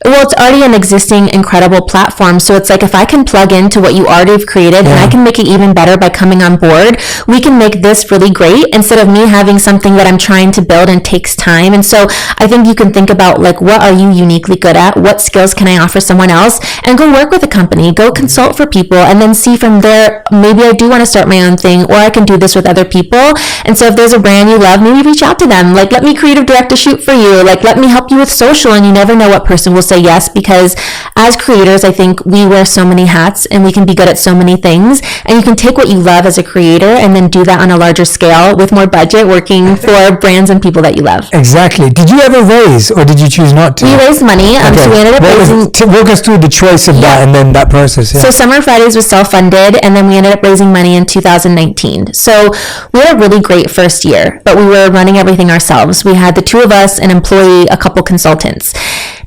Speaker 2: Well, it's already an existing incredible platform. So it's like, if I can plug into what you already have created and I can make it even better by coming on board, we can make this really great instead of me having something that I'm trying to build and takes time. And so I think you can think about, like, what are you uniquely good at? What skills can I offer someone else? And go work with a company, go consult for people, and then see from there, maybe I do want to start my own thing, or I can do this with other people. And so if there's a brand you love, maybe reach out to them. Like, let me creative direct a shoot for you. Like, let me help you with social, and you never know what person will say yes, because as creators, I think we wear so many hats and we can be good at so many things. And you can take what you love as a creator and then do that on a larger scale with more budget, working for brands and people that you love.
Speaker 1: Exactly. Did you ever raise, or did you choose not to?
Speaker 2: We raised money. So we ended up
Speaker 1: walk us through the choice of that and then that process. Yeah.
Speaker 2: So Summer Fridays was self-funded, and then we ended up raising money in 2019. So we had a really great first year, but we were running everything ourselves. We had the two of us, an employee, a couple consultants.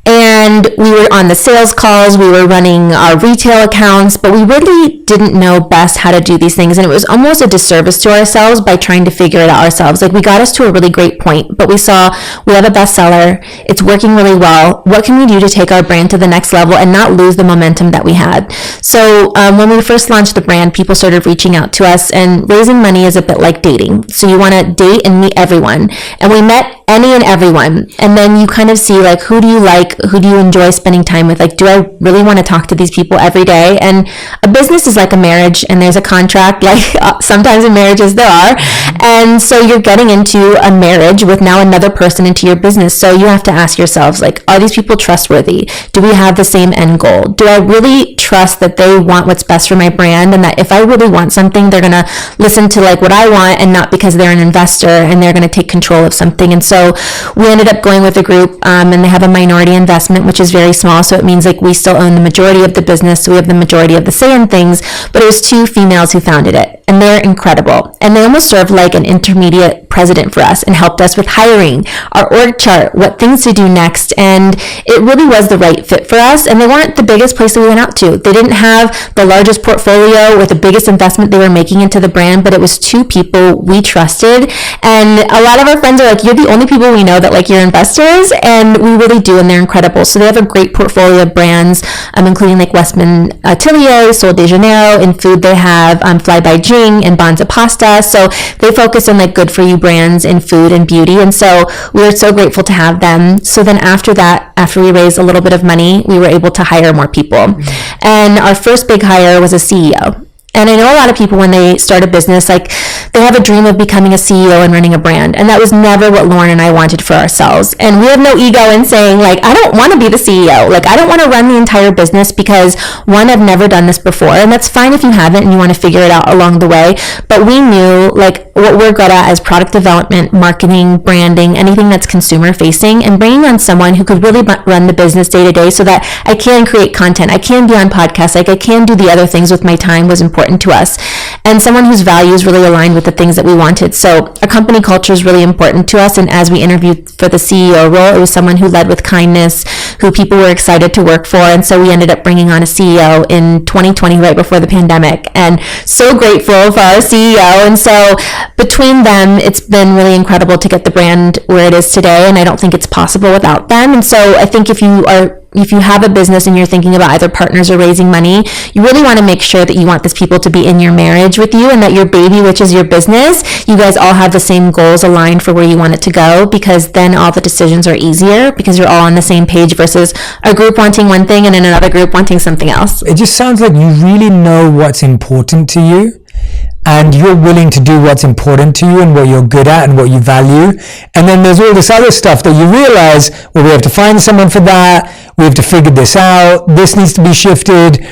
Speaker 2: And we were on the sales calls, we were running our retail accounts, but we really didn't know best how to do these things. And it was almost a disservice to ourselves by trying to figure it out ourselves. Like, we got us to a really great point, but we saw we have a bestseller, it's working really well. What can we do to take our brand to the next level and not lose the momentum that we had? So when we first launched the brand, people started reaching out to us, and raising money is a bit like dating. So you want to date and meet everyone. And we met any and everyone. And then you kind of see, like, who do you like? Who do you enjoy spending time with? Like, do I really want to talk to these people every day? And a business is like a marriage, and there's a contract, like sometimes in marriages there are. And so you're getting into a marriage with now another person into your business. So you have to ask yourselves, like, are these people trustworthy? Do we have the same end goal? Do I really trust that they want what's best for my brand, and that if I really want something, they're going to listen to like what I want, and not because they're an investor and they're going to take control of something? And so we ended up going with a group, and they have a minority investment, which is very small. So it means like we still own the majority of the business. So we have the majority of the say in things, but it was two females who founded it, and they're incredible. And they almost served like an intermediate president for us and helped us with hiring, our org chart, what things to do next. And it really was the right fit for us. And they weren't the biggest place that we went out to. They didn't have the largest portfolio with the biggest investment they were making into the brand, but it was two people we trusted. And a lot of our friends are like, you're the only people we know that like you're investors, and we really do, and they're incredible. So they have a great portfolio of brands, including like Westman Atelier, Sol de Janeiro. In food, they have Fly by Jing and Banza Pasta. So they focus on like good for you brands in food and beauty. And so we were so grateful to have them. So then after that, after we raised a little bit of money, we were able to hire more people. And our first big hire was a CEO. And I know a lot of people, when they start a business, like they have a dream of becoming a CEO and running a brand. And that was never what Lauren and I wanted for ourselves. And we have no ego in saying, like, I don't want to be the CEO. Like, I don't want to run the entire business because, one, I've never done this before. And that's fine if you haven't and you want to figure it out along the way. But we knew, like, what we're good at as product development, marketing, branding, anything that's consumer facing, and bringing on someone who could really run the business day to day so that I can create content, I can be on podcasts, like I can do the other things with my time was important to us, and someone whose values really aligned with the things that we wanted. So a company culture is really important to us, and as we interviewed for the CEO role, it was someone who led with kindness, who people were excited to work for. And so we ended up bringing on a CEO in 2020, right before the pandemic, and so grateful for our CEO. And so between them, it's been really incredible to get the brand where it is today, and I don't think it's possible without them. And so I think if you have a business and you're thinking about either partners or raising money, you really want to make sure that you want these people to be in your marriage with you, and that your baby, which is your business, you guys all have the same goals aligned for where you want it to go, because then all the decisions are easier because you're all on the same page versus a group wanting one thing and then another group wanting something else.
Speaker 1: It just sounds like you really know what's important to you, and you're willing to do what's important to you and what you're good at and what you value. And then there's all this other stuff that you realize, well, we have to find someone for that. We have to figure this out. This needs to be shifted.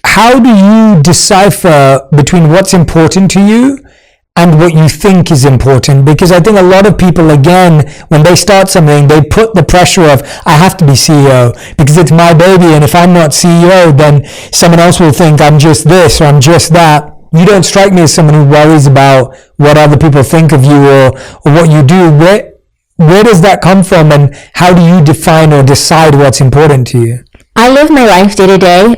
Speaker 1: How do you decipher between what's important to you and what you think is important? Because I think a lot of people, again, when they start something, they put the pressure of, I have to be CEO because it's my baby. And if I'm not CEO, then someone else will think I'm just this or I'm just that. You don't strike me as someone who worries about what other people think of you or what you do. Where does that come from, and how do you define or decide what's important to you?
Speaker 2: I live my life day to day,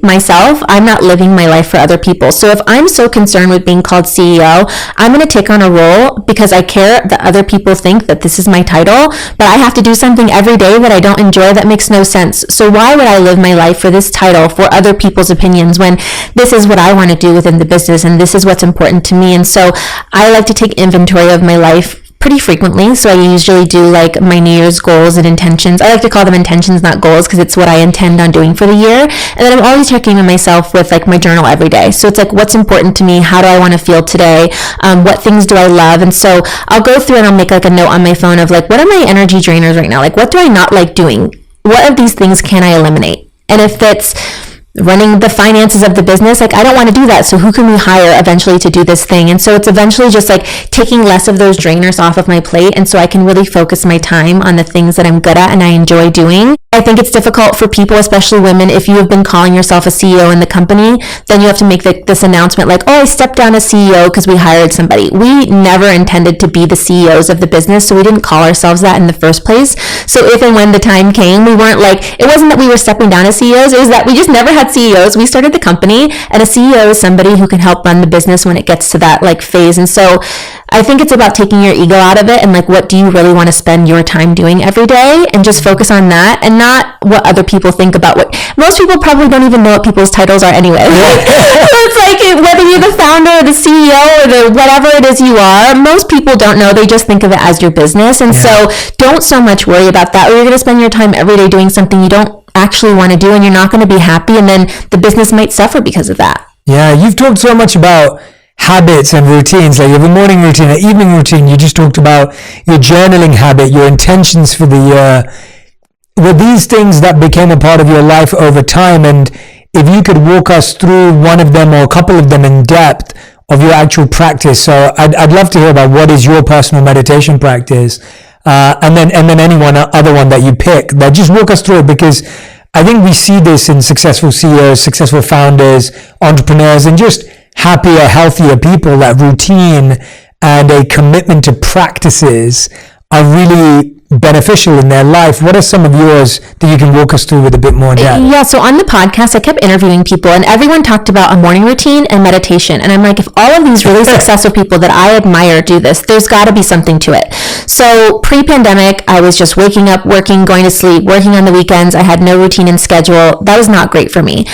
Speaker 2: myself. I'm not living my life for other people. So if I'm so concerned with being called CEO, I'm going to take on a role because I care that other people think that this is my title, but I have to do something every day that I don't enjoy. That makes no sense. So why would I live my life for this title, for other people's opinions, when this is what I want to do within the business and this is what's important to me? And so I like to take inventory of my life pretty frequently. So I usually do like my New Year's goals and intentions. I like to call them intentions, not goals, because it's what I intend on doing for the year. And then I'm always checking in myself with like my journal every day. So it's like, what's important to me? How do I want to feel today? What things do I love? And so I'll go through and I'll make like a note on my phone of like, what are my energy drainers right now? Like, what do I not like doing? what of these things can I eliminate? And if it's running the finances of the business, like I don't want to do that. So who can we hire eventually to do this thing? And so it's eventually just like taking less of those drainers off of my plate. And so I can really focus my time on the things that I'm good at and I enjoy doing. I think it's difficult for people, especially women, if you have been calling yourself a CEO in the company, then you have to make this announcement like, oh, I stepped down as CEO because we hired somebody. We never intended to be the CEOs of the business, so we didn't call ourselves that in the first place. So if and when the time came, we weren't like, it wasn't that we were stepping down as CEOs, it was that we just never had CEOs. We started the company, and a CEO is somebody who can help run the business when it gets to that like phase. And so I think it's about taking your ego out of it and like, what do you really want to spend your time doing every day, and just focus on that and not what other people think about what most people probably don't even know what people's titles are anyway. It's like whether you're the founder or the CEO or the whatever it is you are, most people don't know. They just think of it as your business. And so don't so much worry about that, or you're going to spend your time every day doing something you don't actually want to do, and you're not going to be happy, and then the business might suffer because of that.
Speaker 1: Yeah, you've talked so much about habits and routines, like you have a morning routine, an evening routine. You just talked about your journaling habit, your intentions for the year. Were these things that became a part of your life over time? And if you could walk us through one of them or a couple of them in depth of your actual practice. So I'd love to hear about what is your personal meditation practice, and then any other one that you pick. That just walk us through it, because I think we see this in successful CEOs, successful founders, entrepreneurs, and just happier, healthier people, that routine and a commitment to practices are really beneficial in their life. What are some of yours that you can walk us through with a bit more depth?
Speaker 2: Yeah, so on the podcast, I kept interviewing people, and everyone talked about a morning routine and meditation. And I'm like, if all of these really successful people that I admire do this, there's got to be something to it. So pre-pandemic, I was just waking up, working, going to sleep, working on the weekends. I had no routine and schedule. That was not great for me.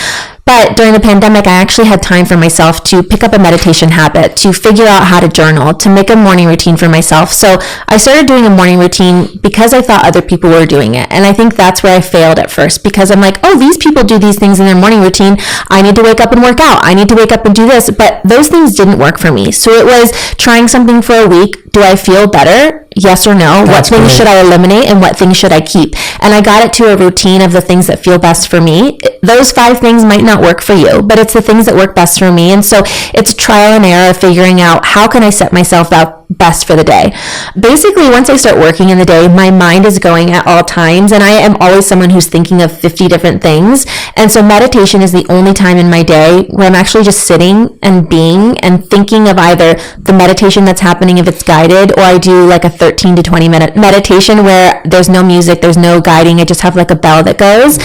Speaker 2: But during the pandemic, I actually had time for myself to pick up a meditation habit, to figure out how to journal, to make a morning routine for myself. So I started doing a morning routine because I thought other people were doing it. And I think that's where I failed at first, because I'm like, oh, these people do these things in their morning routine. I need to wake up and work out. I need to wake up and do this. But those things didn't work for me. So it was trying something for a week. Do I feel better? Yes or no? What things should I eliminate and what things should I keep? And I got it to a routine of the things that feel best for me. Those 5 things might not work for you, but it's the things that work best for me. And so it's trial and error, figuring out how can I set myself up best for the day. Basically, once I start working in the day, my mind is going at all times, and I am always someone who's thinking of 50 different things. And so meditation is the only time in my day where I'm actually just sitting and being and thinking of either the meditation that's happening if it's guided, or I do like a 13 to 20 minute meditation where there's no music, there's no guiding. I just have like a bell that goes.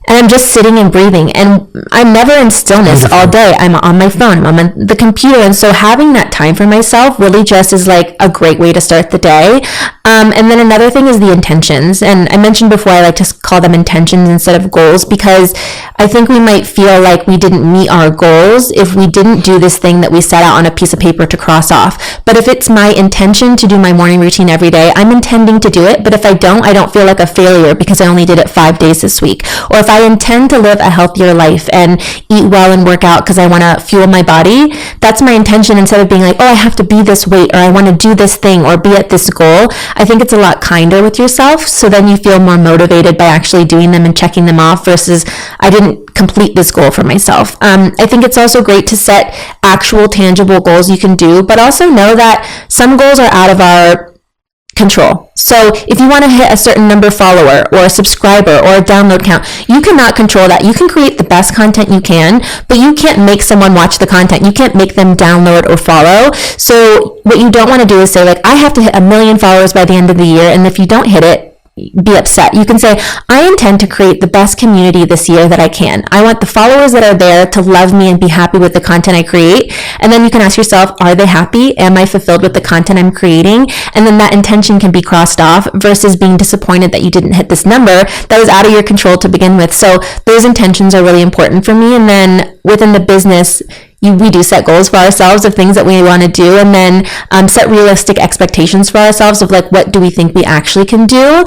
Speaker 2: And I'm just sitting and breathing, and I'm never in stillness all day. I'm on my phone, I'm on the computer. And so having that time for myself really just is like a great way to start the day. And then another thing is the intentions. And I mentioned before, I like to call them intentions instead of goals, because I think we might feel like we didn't meet our goals if we didn't do this thing that we set out on a piece of paper to cross off. But if it's my intention to do my morning routine every day, I'm intending to do it. But if I don't feel like a failure because I only did it 5 days this week. Or if I intend to live a healthier life and eat well and work out because I want to fuel my body, that's my intention, instead of being like, oh, I have to be this weight, or I want to do this thing or be at this goal. I think it's a lot kinder with yourself, so then you feel more motivated by actually doing them and checking them off versus I didn't complete this goal for myself. I think it's also great to set actual tangible goals you can do, but also know that some goals are out of our control. So if you want to hit a certain number follower or a subscriber or a download count, you cannot control that. You can create the best content you can, but you can't make someone watch the content. You can't make them download or follow. So what you don't want to do is say like, I have to hit 1 million followers by the end of the year. And if you don't hit it, be upset. You can say, I intend to create the best community this year that I can. I want the followers that are there to love me and be happy with the content I create. And then you can ask yourself, are they happy? Am I fulfilled with the content I'm creating? And then that intention can be crossed off versus being disappointed that you didn't hit this number that was out of your control to begin with. So those intentions are really important for me. And then within the business, we do set goals for ourselves of things that we want to do, and then set realistic expectations for ourselves of like, what do we think we actually can do,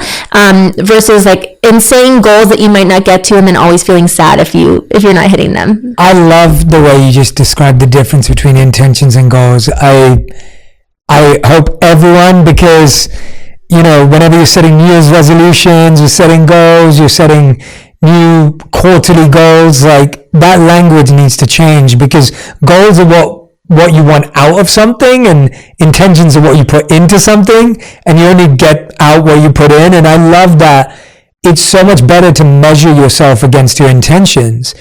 Speaker 2: versus like insane goals that you might not get to and then always feeling sad if you're not hitting them.
Speaker 1: I love the way you just described the difference between intentions and goals. I hope everyone, because whenever you're setting New Year's resolutions, you're setting goals, you're setting new quarterly goals, like that language needs to change, because goals are what you want out of something, and intentions are what you put into something, and you only get out what you put in. And I love that. It's so much better to measure yourself against your intentions.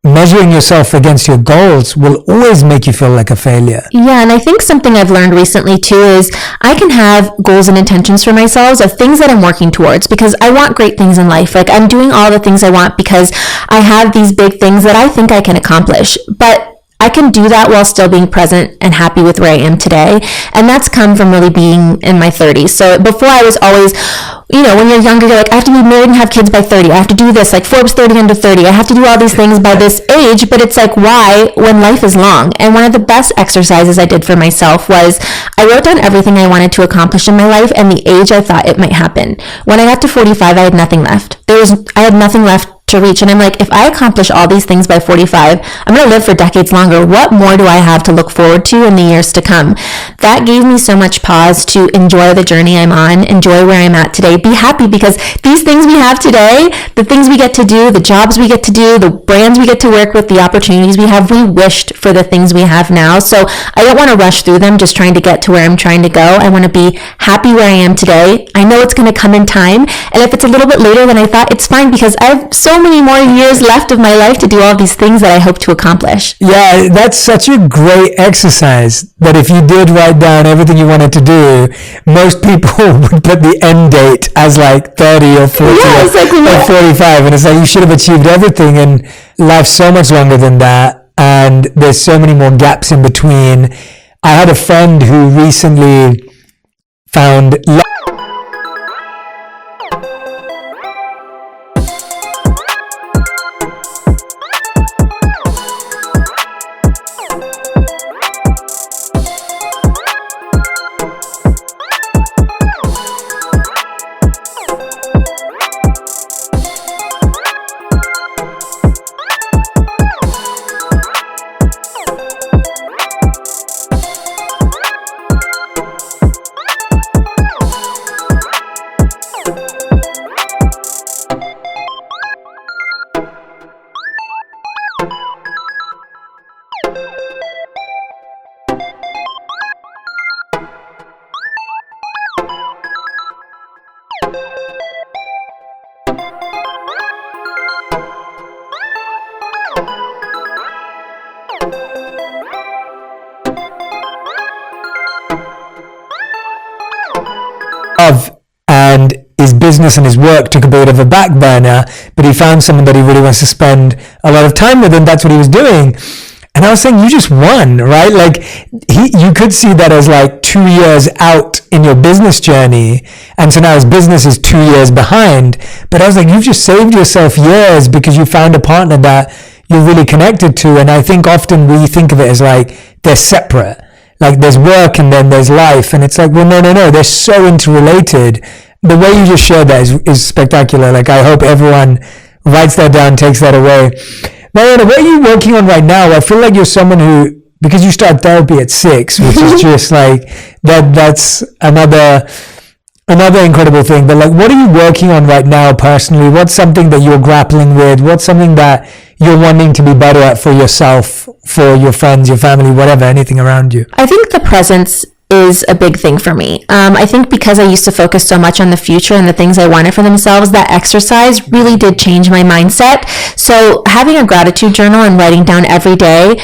Speaker 1: Measuring yourself against your goals will always make you feel like a failure.
Speaker 2: Yeah, and I think something I've learned recently too is I can have goals and intentions for myself of things that I'm working towards, because I want great things in life. Like, I'm doing all the things I want because I have these big things that I think I can accomplish. But I can do that while still being present and happy with where I am today. And that's come from really being in my 30s. So before, I was always, when you're younger, you're like, I have to be married and have kids by 30. I have to do this, like Forbes 30 under 30. I have to do all these things by this age. But it's like, why, when life is long? And one of the best exercises I did for myself was I wrote down everything I wanted to accomplish in my life and the age I thought it might happen. When I got to 45, I had nothing left. I had nothing left to reach. And I'm like, if I accomplish all these things by 45, I'm going to live for decades longer. What more do I have to look forward to in the years to come? That gave me so much pause to enjoy the journey I'm on, enjoy where I'm at today, be happy, because these things we have today, the things we get to do, the jobs we get to do, the brands we get to work with, the opportunities we have, we wished for the things we have now. So I don't want to rush through them just trying to get to where I'm trying to go. I want to be happy where I am today. I know it's going to come in time. And if it's a little bit later than I thought, it's fine, because I have so many more years left of my life to do all these things that I hope to accomplish.
Speaker 1: Yeah, that's such a great exercise, that if you did write down everything you wanted to do, most people would put the end date as like 30 or 40 or 45. And it's like, you should have achieved everything, and life's so much longer than that. And there's so many more gaps in between. I had a friend who recently found and his business and his work took a bit of a back burner, but he found someone that he really wants to spend a lot of time with, and that's what he was doing. And I was saying, you just won, right? Like, you could see that as like 2 years out in your business journey, and so now his business is 2 years behind. But I was like, you've just saved yourself years because you found a partner that you're really connected to. And I think often we think of it as like they're separate. Like, there's work and then there's life, and it's like, well, no, they're so interrelated. The way you just shared that is spectacular. Like, I hope everyone writes that down, takes that away. Marianna, what are you working on right now? I feel like you're someone who, because you start therapy at 6, which is just like, that's another incredible thing. But like, what are you working on right now personally? What's something that you're grappling with? What's something that you're wanting to be better at for yourself, for your friends, your family, whatever, anything around you?
Speaker 2: I think the presence is a big thing for me. I think because I used to focus so much on the future and the things I wanted for themselves, that exercise really did change my mindset. So having a gratitude journal and writing down every day,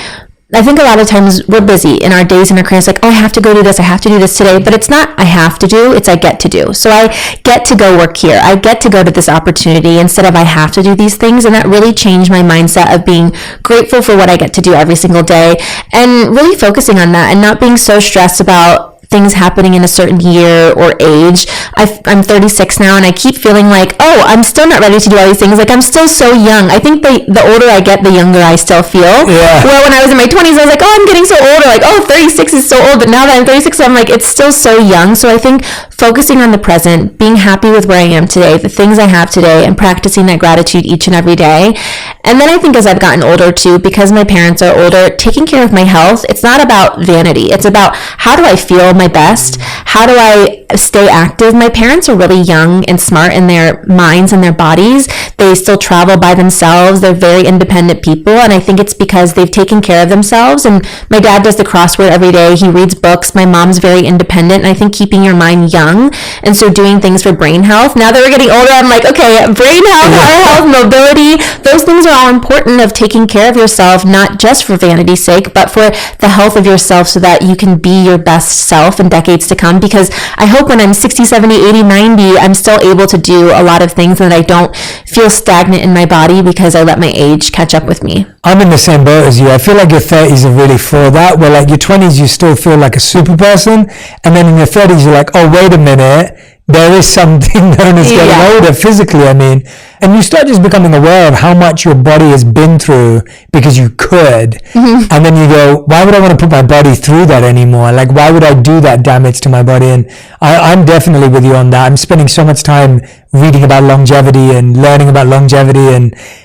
Speaker 2: I think a lot of times we're busy in our days and our careers, like, oh, I have to go do this, I have to do this today. But it's not I have to do, it's I get to do. So I get to go work here. I get to go to this opportunity instead of I have to do these things. And that really changed my mindset of being grateful for what I get to do every single day, and really focusing on that and not being so stressed about things happening in a certain year or age. I'm 36 now, and I keep feeling like, oh, I'm still not ready to do all these things. Like, I'm still so young. I think the older I get, the younger I still feel.
Speaker 1: Yeah.
Speaker 2: Well, when I was in my 20s, I was like, oh, I'm getting so old. Or like, oh, 36 is so old. But now that I'm 36, I'm like, it's still so young. So I think focusing on the present, being happy with where I am today, the things I have today, and practicing that gratitude each and every day. And then I think as I've gotten older too, because my parents are older, taking care of my health, it's not about vanity. It's about, how do I feel my best? how do I stay active? My parents are really young and smart in their minds and their bodies. They still travel by themselves. They're very independent people. And I think it's because they've taken care of themselves. And my dad does the crossword every day. He reads books. My mom's very independent. And I think keeping your mind young, and so doing things for brain health. Now that we're getting older, I'm like, okay, brain health, heart health, mobility, those things are all important, of taking care of yourself, not just for vanity's sake, but for the health of yourself, so that you can be your best self in decades to come. Because I hope when I'm 60, 70, 80, 90, I'm still able to do a lot of things, and that I don't feel stagnant in my body because I let my age catch up with me.
Speaker 1: I'm in the same boat as you. I feel like your 30s are really for that, where like your 20s you still feel like a super person, and then in your 30s you're like, oh, wait a minute, there is something known as getting older physically, I mean. And you start just becoming aware of how much your body has been through because you could. Mm-hmm. And then you go, why would I want to put my body through that anymore? Like, why would I do that damage to my body? And I'm definitely with you on that. I'm spending so much time reading about longevity and learning about longevity,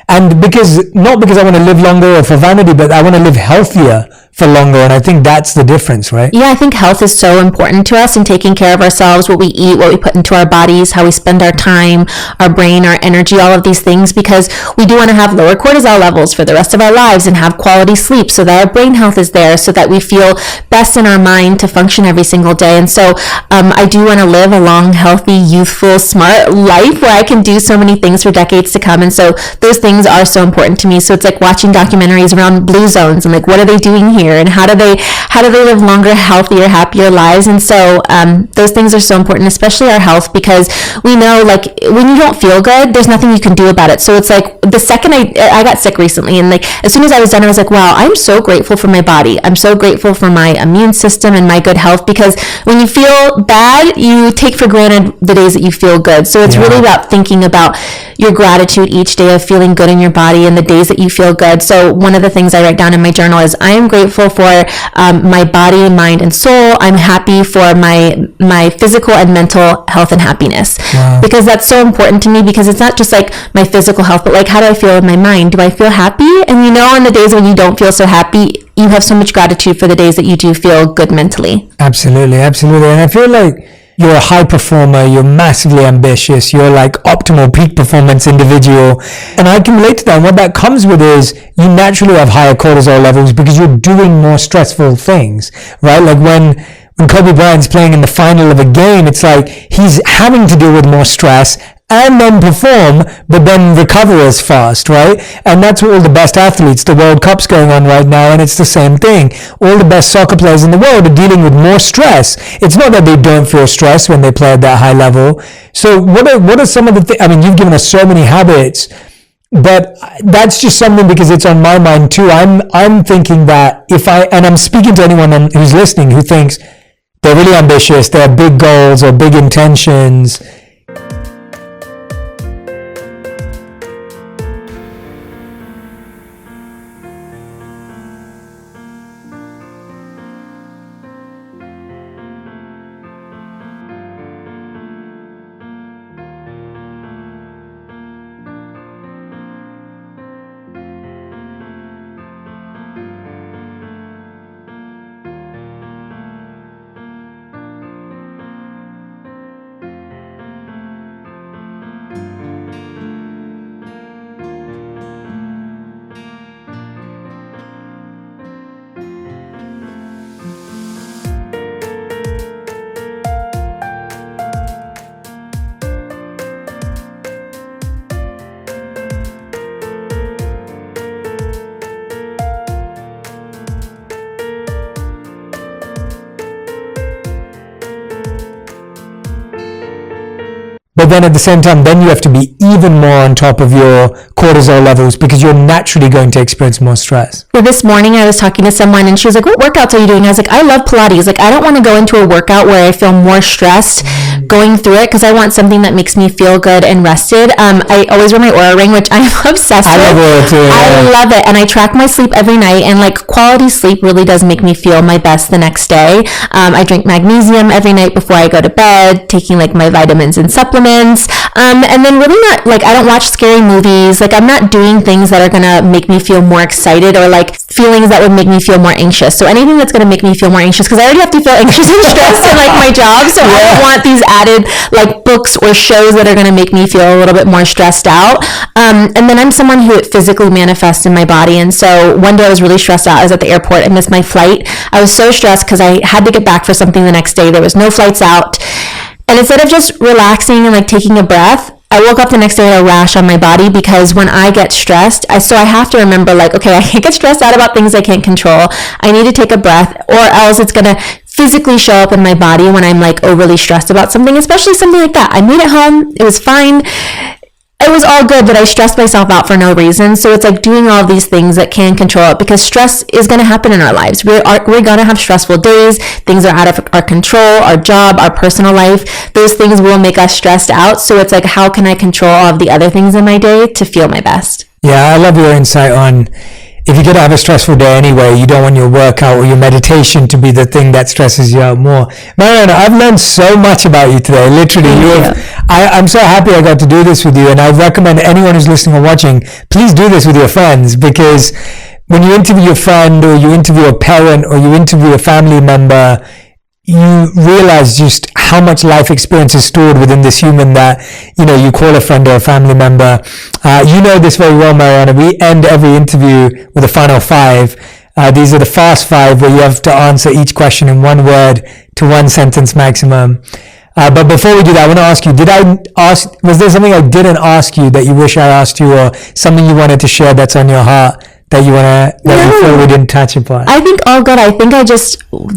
Speaker 1: and because, not because I want to live longer or for vanity, but I want to live healthier for longer. And I think that's the difference, right?
Speaker 2: Yeah, I think health is so important to us, and taking care of ourselves, what we eat, what we put into our bodies, how we spend our time, our brain, our energy, all of these things, because we do want to have lower cortisol levels for the rest of our lives and have quality sleep, so that our brain health is there, so that we feel best in our mind to function every single day. And so I do want to live a long, healthy, youthful, smart life where I can do so many things for decades to come. And so those things are so important to me. So it's like watching documentaries around blue zones and like, what are they doing here, and how do they live longer, healthier, happier lives? And so those things are so important, especially our health, because we know, like, when you don't feel good, there's nothing you can do about it. So it's like the second I got sick recently, and like as soon as I was done, I was like, wow, I'm so grateful for my body. I'm so grateful for my immune system and my good health, because when you feel bad, you take for granted the days that you feel good. So it's really about thinking about your gratitude each day of feeling good in your body and the days that you feel good. So one of the things I write down in my journal is, I am grateful for my body, mind, and soul. I'm happy for my physical and mental health and happiness. Wow. Because that's so important to me, because it's not just like my physical health, but like, how do I feel in my mind? Do I feel happy? And you know, on the days when you don't feel so happy, you have so much gratitude for the days that you do feel good mentally.
Speaker 1: Absolutely, absolutely. And I feel like you're a high performer, you're massively ambitious, you're like optimal peak performance individual. And I can relate to that. And what that comes with is you naturally have higher cortisol levels because you're doing more stressful things, right? Like when Kobe Bryant's playing in the final of a game, it's like he's having to deal with more stress and then perform, but then recover as fast, right? And that's what all the best athletes, the World Cup's going on right now, and it's the same thing. All the best soccer players in the world are dealing with more stress. It's not that they don't feel stress when they play at that high level. So what are some of the things? I mean, you've given us so many habits, but that's just something because it's on my mind too. I'm thinking that and I'm speaking to anyone who's listening who thinks they're really ambitious, they have big goals or big intentions. But then at the same time, then you have to be even more on top of your cortisol levels because you're naturally going to experience more stress.
Speaker 2: Well, this morning I was talking to someone and she was like, what workouts are you doing? I was like, I love Pilates. Like, I don't want to go into a workout where I feel more stressed going through it because I want something that makes me feel good and rested. I always wear my Aura ring, which I'm obsessed with.
Speaker 1: I love Aura too. Yeah.
Speaker 2: I love it, and I track my sleep every night, and like quality sleep really does make me feel my best the next day. I drink magnesium every night before I go to bed, taking like my vitamins and supplements, and then really not like, I don't watch scary movies. Like, I'm not doing things that are gonna make me feel more excited or like feelings that would make me feel more anxious. So anything that's gonna make me feel more anxious, because I already have to feel anxious and stressed in like my job, so I don't want these added like books or shows that are gonna make me feel a little bit more stressed out. And then I'm someone who it physically manifests in my body, and so one day I was really stressed out. I was at the airport. I missed my flight. I was so stressed because I had to get back for something the next day. There was no flights out, and instead of just relaxing and like taking a breath, I woke up the next day with a rash on my body, because when I get stressed, I have to remember, like, okay, I can't get stressed out about things I can't control. I need to take a breath, or else it's gonna physically show up in my body when I'm like overly stressed about something, especially something like that. I made it home. It was fine. It was all good, but I stressed myself out for no reason. So it's like doing all of these things that can control it, because stress is going to happen in our lives. We're going to have stressful days. Things are out of our control, our job, our personal life. Those things will make us stressed out. So it's like, how can I control all of the other things in my day to feel my best?
Speaker 1: Yeah, I love your insight on, if you're going to have a stressful day anyway, you don't want your workout or your meditation to be the thing that stresses you out more. Marianna, I've learned so much about you today. Literally, I'm so happy I got to do this with you, and I recommend anyone who's listening or watching, please do this with your friends, because when you interview a friend, or you interview a parent, or you interview a family member, you realize just how much life experience is stored within this human that, you call a friend or a family member. You know this very well, Marianna. We end every interview with a final 5. These are the fast 5, where you have to answer each question in 1 word to 1 sentence maximum. But before we do that, I want to ask you, was there something I didn't ask you that you wish I asked you, or something you wanted to share that's on your heart that you feel we didn't touch upon?
Speaker 2: I think all good. I think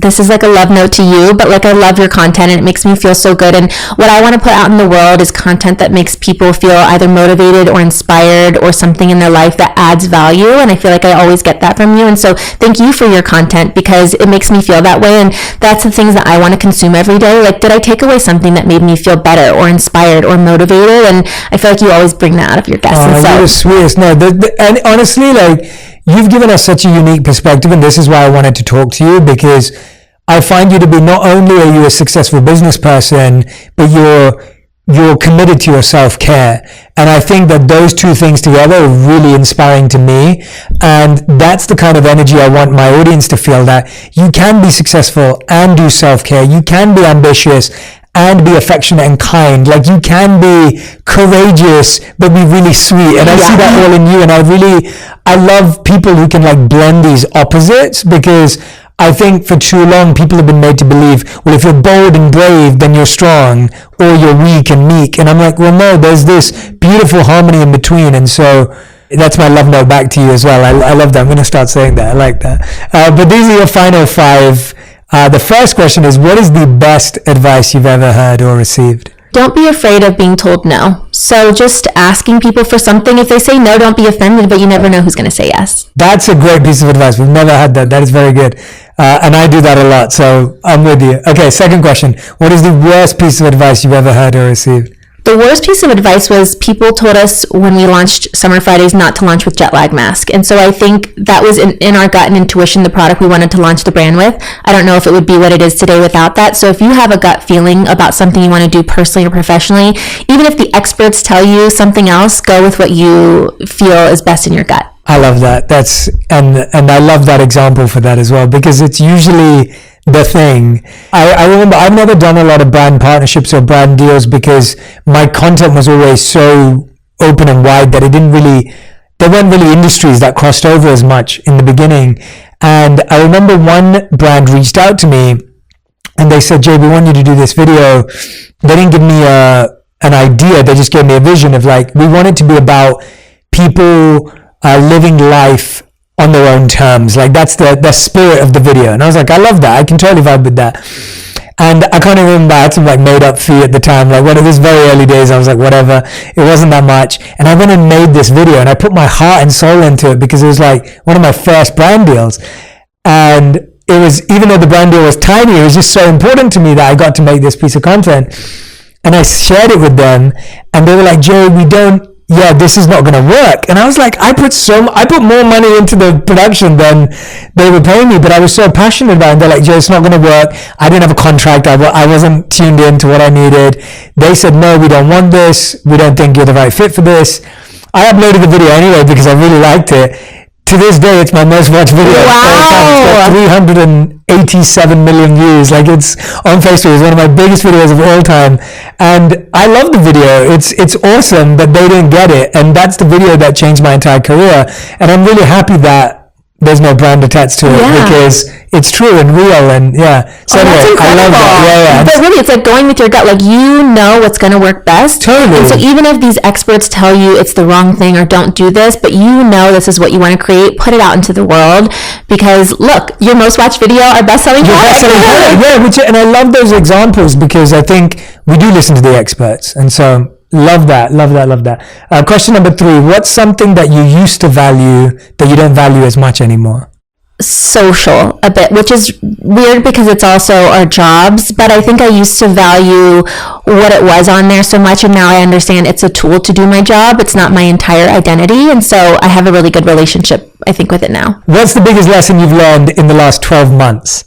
Speaker 2: this is like a love note to you, but like, I love your content and it makes me feel so good. And what I want to put out in the world is content that makes people feel either motivated or inspired, or something in their life that adds value. And I feel like I always get that from you. And so thank you for your content, because it makes me feel that way. And that's the things that I want to consume every day. Like, did I take away something that made me feel better or inspired or motivated? And I feel like you always bring that out of your guests.
Speaker 1: Oh, you're the sweetest. No, and honestly, like, you've given us such a unique perspective, and this is why I wanted to talk to you, because I find you to be, not only are you a successful business person, but you're committed to your self-care. And I think that those 2 things together are really inspiring to me. And that's the kind of energy I want my audience to feel, that you can be successful and do self-care. You can be ambitious and be affectionate and kind. Like, you can be courageous but be really sweet, and I see that all in you. And I love people who can like blend these opposites, because I think for too long people have been made to believe, well, if you're bold and brave, then you're strong, or you're weak and meek. And I'm like, well, no, there's this beautiful harmony in between. And so that's my love note back to you as well. I love that. I'm going to start saying that. I like that. But these are your final 5. The first question is, what is the best advice you've ever heard or received?
Speaker 2: Don't be afraid of being told no. So just asking people for something. If they say no, don't be offended, but you never know who's going to say yes.
Speaker 1: That's a great piece of advice. We've never had that. That is very good. And I do that a lot, so I'm with you. Okay, second question. What is the worst piece of advice you've ever heard or received?
Speaker 2: The worst piece of advice was, people told us when we launched Summer Fridays not to launch with jet lag mask. And so I think that was in our gut and intuition, the product we wanted to launch the brand with. I don't know if it would be what it is today without that. So if you have a gut feeling about something you want to do personally or professionally, even if the experts tell you something else, go with what you feel is best in your gut.
Speaker 1: I love that. And I love that example for that as well, because it's usually the thing. I remember I've never done a lot of brand partnerships or brand deals, because my content was always so open and wide that there weren't really industries that crossed over as much in the beginning. And I remember one brand reached out to me and they said, Jay, we want you to do this video. They didn't give me an idea. They just gave me a vision of like, we want it to be about people living life on their own terms. Like, that's the spirit of the video. And I was like, I love that. I can totally vibe with that. And I can't even remember, I had some like made up fee at the time. Like, it was very early days. I was like, whatever. It wasn't that much. And I went and made this video and I put my heart and soul into it, because it was like one of my first brand deals. And it was, even though the brand deal was tiny, it was just so important to me that I got to make this piece of content. And I shared it with them, and they were like, Jay, this is not going to work. And I was like, I put more money into the production than they were paying me, but I was so passionate about it. And they're like, Jay, it's not going to work. I didn't have a contract. I wasn't tuned in to what I needed. They said, no, we don't want this. We don't think you're the right fit for this. I uploaded the video anyway because I really liked it. To this day, it's my most watched video.
Speaker 2: Wow.
Speaker 1: It's got 387 million views. Like, it's on Facebook. It's one of my biggest videos of all time. And I love the video. It's awesome, but they didn't get it. And that's the video that changed my entire career. And I'm really happy that there's no brand attached to it because it's true and real. And so anyway, I love that.
Speaker 2: But really, it's like going with your gut. Like, you know what's going to work best.
Speaker 1: Totally.
Speaker 2: And so even if these experts tell you it's the wrong thing or don't do this, but you know this is what you want to create, put it out into the world. Because look, your most watched video, our best-selling product.
Speaker 1: And I love those examples because I think we do listen to the experts. And so love that. Question number 3, what's something that you used to value that you don't value as much anymore?
Speaker 2: Social a bit, which is weird because it's also our jobs, but I think I used to value what it was on there so much, and now I understand it's a tool to do my job. It's not my entire identity, and so I have a really good relationship, I think, with it now.
Speaker 1: What's the biggest lesson you've learned in the last 12 months?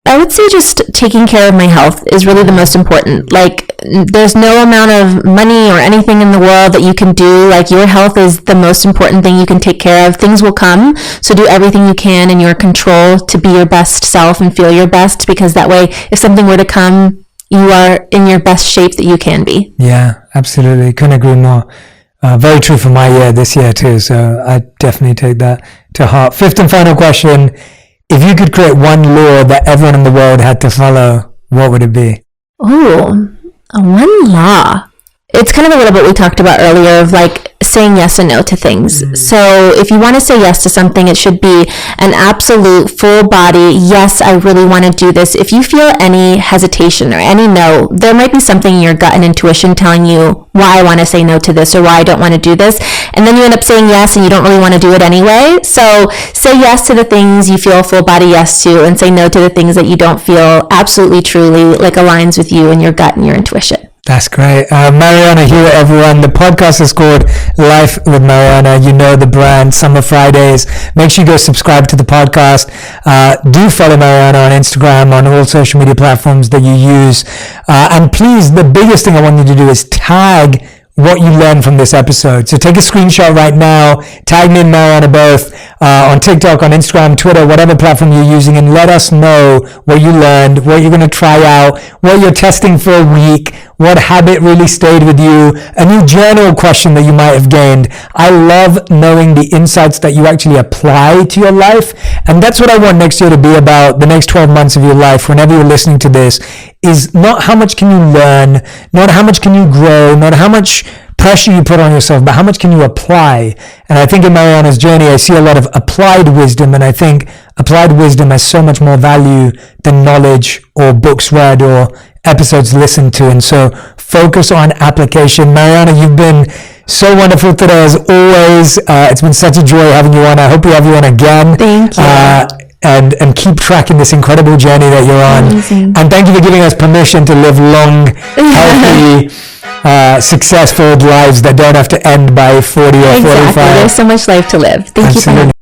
Speaker 2: I would say just taking care of my health is really the most important. Like, there's no amount of money or anything in the world that you can do. Like, your health is the most important thing you can take care of. Things will come, so do everything you can in your control to be your best self and feel your best, because that way, if something were to come, you are in your best shape that you can be.
Speaker 1: Yeah, absolutely. Couldn't agree more. Very true for my year this year too, so I definitely take that to heart. 5th and final question. If you could create one law that everyone in the world had to follow, what would it be?
Speaker 2: Oh, one law. It's kind of a little bit we talked about earlier of like saying yes and no to things. So if you want to say yes to something, it should be an absolute full body, yes, I really want to do this. If you feel any hesitation or any no, there might be something in your gut and intuition telling you why I want to say no to this or why I don't want to do this. And then you end up saying yes and you don't really want to do it anyway. So say yes to the things you feel full body yes to, and say no to the things that you don't feel absolutely truly like aligns with you and your gut and your intuition.
Speaker 1: That's great. Marianna Hewitt, everyone. The podcast is called Life with Marianna. You know the brand, Summer Fridays. Make sure you go subscribe to the podcast. Do follow Marianna on Instagram, on all social media platforms that you use. And please, the biggest thing I want you to do is tag what you learned from this episode. So take a screenshot right now, tag me and Marianna both on TikTok, on Instagram, Twitter, whatever platform you're using, and let us know what you learned, what you're going to try out, what you're testing for a week, what habit really stayed with you, a new journal question that you might have gained. I love knowing the insights that you actually apply to your life. And that's what I want next year to be about, the next 12 months of your life, whenever you're listening to this, is not how much can you learn, not how much can you grow, not how much pressure you put on yourself, but how much can you apply? And I think in Marianna's journey, I see a lot of applied wisdom, and I think applied wisdom has so much more value than knowledge or books read or episodes listened to. And so focus on application. Marianna, you've been so wonderful today as always. It's been such a joy having you on. I hope we have you on again.
Speaker 2: Thank you.
Speaker 1: And keep tracking this incredible journey that you're on.
Speaker 2: Amazing.
Speaker 1: And thank you for giving us permission to live long, healthy, successful lives that don't have to end by 40 or 45.
Speaker 2: Exactly. There's so much life to live. Thank you so much.